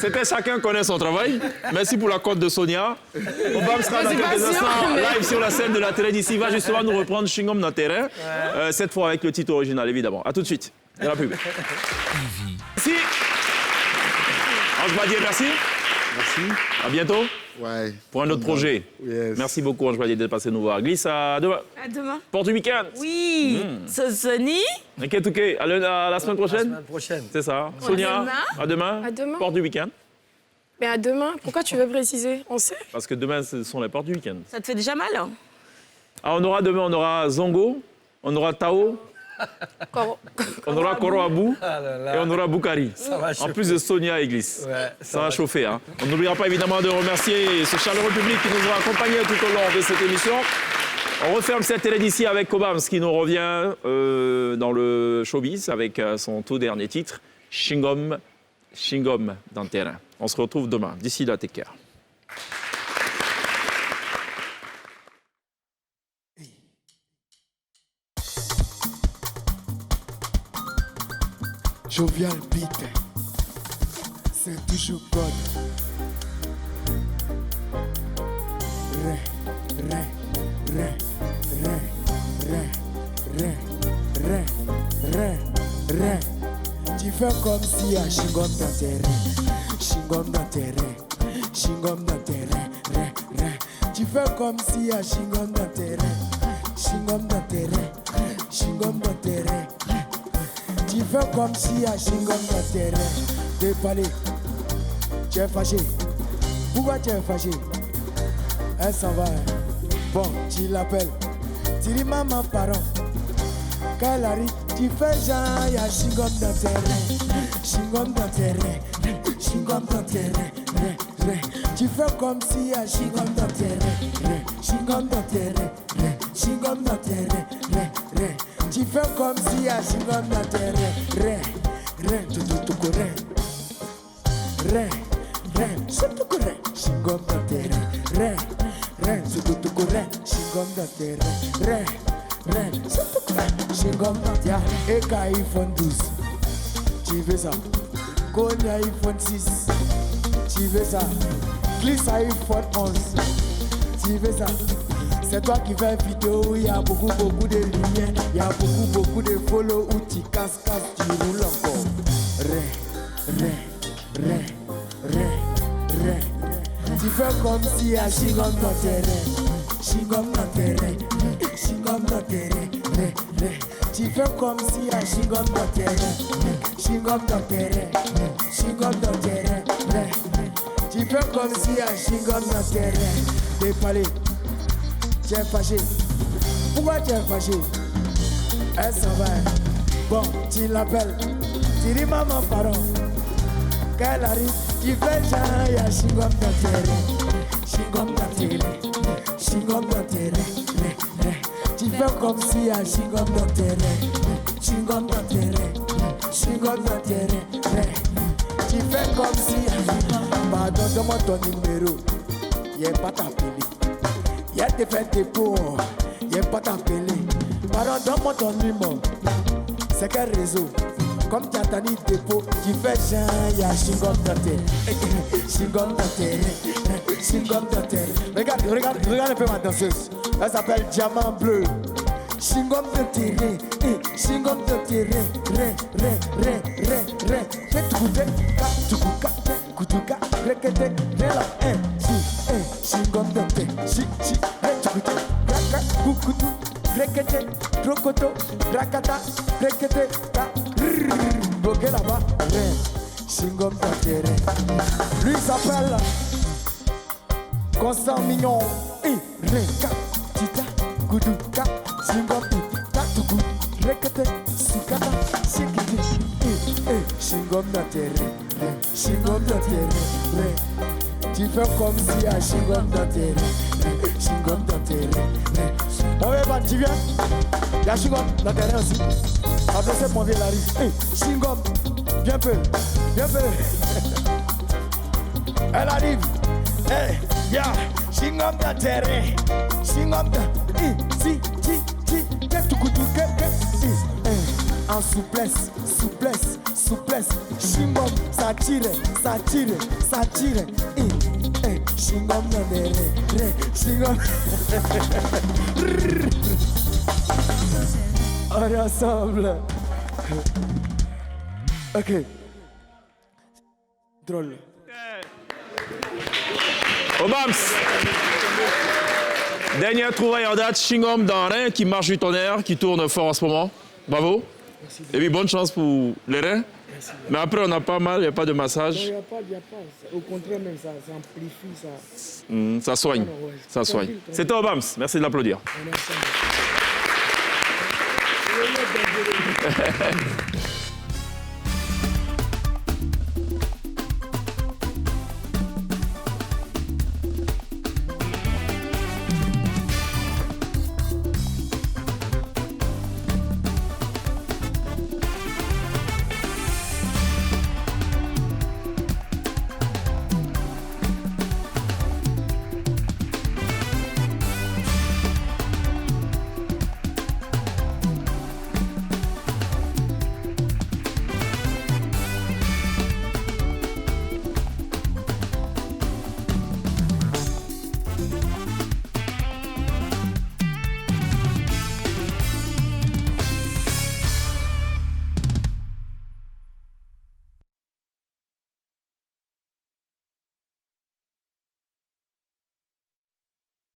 C'était chacun connaît son travail. Merci pour la cote de Sonia. Obama sera dans quelques instants live sur la scène de la télé d'ici. Il va justement nous reprendre Shingom dans terrain. Cette fois avec le titre original, évidemment. A tout de suite. Il y a la pub. Merci. Ange Badier, merci. Merci. À bientôt. Ouais. Pour un autre projet. Yes. Merci beaucoup, Ange Badier, d'être passé nous voir. Glisse, à demain. À demain. Porte du week-end. Oui. Sony. Ok. À la semaine prochaine. La semaine prochaine. C'est ça. Sonia, à demain. À demain. Porte du week-end. Mais à demain, pourquoi tu veux préciser? On sait. Parce que demain, ce sont les portes du week-end. Ça te fait déjà mal, hein? Ah, demain, on aura Zongo, on aura Tao, on aura Koro Abou et on aura Boukari. En plus de Sonia et Glisse. Ouais, ça va chauffer. Hein. On n'oubliera pas évidemment de remercier ce chaleureux public qui nous a accompagnés tout au long de cette émission. On referme cette télé d'ici avec Obams qui nous revient dans le showbiz avec son tout dernier titre, Shingom dans le terrain. On se retrouve demain. D'ici là, take care. Jovial beat, c'est toujours God. Tu fais comme si à Shingom dans tes reins, Shingom dans tes reins, Shingom dans tes reins, Tu fais comme si à Shingom dans tes reins, Shingom dans tes reins, Shingom dans tes reins. Tu fais comme si à Shingom dans tes reins. T'es parlé, tu es fâché. Pourquoi tu es fâché? Elle s'en va. Bon, tu l'appelles. Tu dis maman, pardon. Quand elle arrive, tu fais genre, il y a Shingom dans tes reins. Shingom dans tes reins. Shingom dans tes reins. Tu fais comme si à Shingom dans tes reins. Shingom dans tes reins. Shingom dans tes reins. Tu fais comme si à Shingom dans tes reins. Tout correct. C'est tout correct. Shingom dans tes reins. C'est tout correct. Shingom dans tes reins. rein. Chewing-gum Nadia, Eka iPhone 12. Tu veux ça? Konya iPhone 6. Tu veux ça? Glisse iPhone 11. Tu veux ça? C'est toi qui fais vidéo où il y a beaucoup de lumière. Il y a beaucoup de follow où tu casses, tu roules encore. Ré. Tu fais comme si à chewing-gum dans tes reins. Chewing-gum dans tes reins. Chewing-gum dans tes reins. Ré. Tu fais comme si à chewing-gum dans tes reins. Chewing-gum dans tes reins. Chewing-gum dans tes reins. Tu fais comme si à chewing-gum dans tes reins. T'es parlé. Tu es fâché. Pourquoi tu es fâché? Elle s'en va. Bon, tu l'appelles. Tu dis maman, pardon. Quand elle arrive, tu fais genre, il y a chewing-gum dans tes reins. Chewing-gum dans tes reins. Chewing-gum dans tes reins. Tu fais comme si il y a chewing-gum dans tes reins. Chewing-gum dans tes reins. Chewing-gum dans tes reins. Tu fais comme si il y a chewing-gum. Pardon, donne-moi ton numéro. Il n'y a pas t'appeler. Il y a des fêtes de peau, il n'y a pas t'appeler. Pardon, donne-moi ton numéro. C'est quel réseau? Comme tu as ta nuit de dépôt, tu fais genre, il y a chewing-gum dans tes chewing-gum dans tes chewing-gum dans tes. Regarde un peu ma danseuse. Elle s'appelle Diamant Bleu. Chewing-gum dans tes chewing-gum dans tes fais tout goûter, kutuka, rekete, rela, chewing-gum dans tes kukutu, rekete, rokoto, rakata, rekete, bloqué là-bas, chewing-gum dans tes reins. Lui s'appelle Constant Mignon, reka, tita, kutuka, chewing-gum, tatuku, rekete, sukata, shikiti, chewing-gum dans tes reins, chewing-gum dans tes reins. Tu fais comme si à chewing-gum dans tes reins, chewing-gum dans tes reins. On va pas, tu viens? Il y a chewing-gum dans tes reins aussi. Adressez mon vieux Larry. Chewing-gum, viens peu. Elle arrive. Ya, chewing-gum dans tes reins, chewing-gum dans. Si, en souplesse, chewing-gum, ça tire, chewing-gum dans des reins, chewing-gum. On est ensemble. Ok. Drôle. Obams, dernière trouvaille en date, chewing-gum dans rein qui marche du tonnerre, qui tourne fort en ce moment. Bravo. Et puis bonne chance pour les reins. Merci. Mais après, on a pas mal, il n'y a pas de massage. Non, il n'y a pas. Au contraire, même ça amplifie, ça soigne. Ouais, ça soigne. C'était Obams. Merci de l'applaudir. On est ensemble.